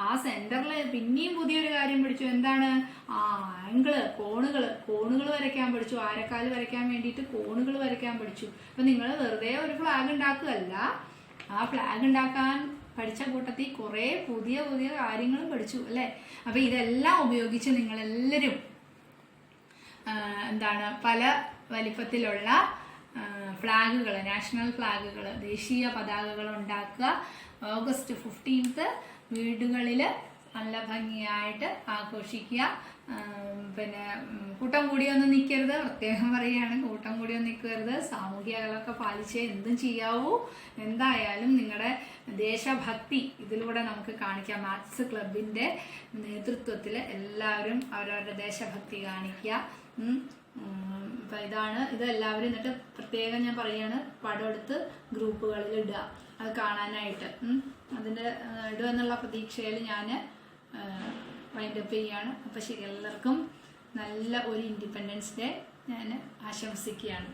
ആ സെന്ററിൽ പിന്നെയും പുതിയൊരു കാര്യം പഠിച്ചു. എന്താണ്? ആംഗിള്, കോണുകൾ വരയ്ക്കാൻ പഠിച്ചു. ആരക്കാല് വരയ്ക്കാൻ വേണ്ടിയിട്ട് കോണുകൾ വരയ്ക്കാൻ പഠിച്ചു. അപ്പൊ നിങ്ങൾ വെറുതെ ഒരു ഫ്ലാഗ് ഉണ്ടാക്കുകയല്ല, ആ ഫ്ലാഗ് ഉണ്ടാക്കാൻ പഠിച്ച കൂട്ടത്തിൽ കുറെ പുതിയ പുതിയ കാര്യങ്ങളും പഠിച്ചു അല്ലെ? അപ്പൊ ഇതെല്ലാം ഉപയോഗിച്ച് നിങ്ങളെല്ലാവരും പല വലിപ്പത്തിലുള്ള ഫ്ലാഗുകൾ, നാഷണൽ ഫ്ലാഗുകൾ, ദേശീയ പതാകകൾ ഉണ്ടാക്കുക. ഓഗസ്റ്റ് 15 വീടുകളിൽ നല്ല ഭംഗിയായിട്ട് ആഘോഷിക്കുക. പിന്നെ കൂട്ടം കൂടിയൊന്നും നിൽക്കരുത്, പ്രത്യേകം പറയുകയാണ്. കൂട്ടം കൂടിയൊന്നും നിൽക്കരുത്. സാമൂഹിക അകലമൊക്കെ പാലിച്ചേ എന്തും ചെയ്യാവൂ. എന്തായാലും നിങ്ങളുടെ ദേശഭക്തി ഇതിലൂടെ നമുക്ക് കാണിക്കാം. മാത്സ് ക്ലബിന്റെ നേതൃത്വത്തിൽ എല്ലാവരും അവരവരുടെ ദേശഭക്തി കാണിക്കുക. ഇത് എല്ലാവരും എന്നിട്ട് പ്രത്യേകം ഞാൻ പറയുകയാണ്, പടം എടുത്ത് ഗ്രൂപ്പുകളിൽ ഇടുക, അത് കാണാനായിട്ട്. അതിൻ്റെ ഇടുക എന്നുള്ള പ്രതീക്ഷയിൽ ഞാൻ വൈൻഡപ്പ് ചെയ്യാണ്. അപ്പോൾ ശരി, എല്ലാവർക്കും നല്ല ഒരു ഇൻഡിപെൻഡൻസ് ഡേ ഞാൻ ആശംസിക്കുകയാണ്.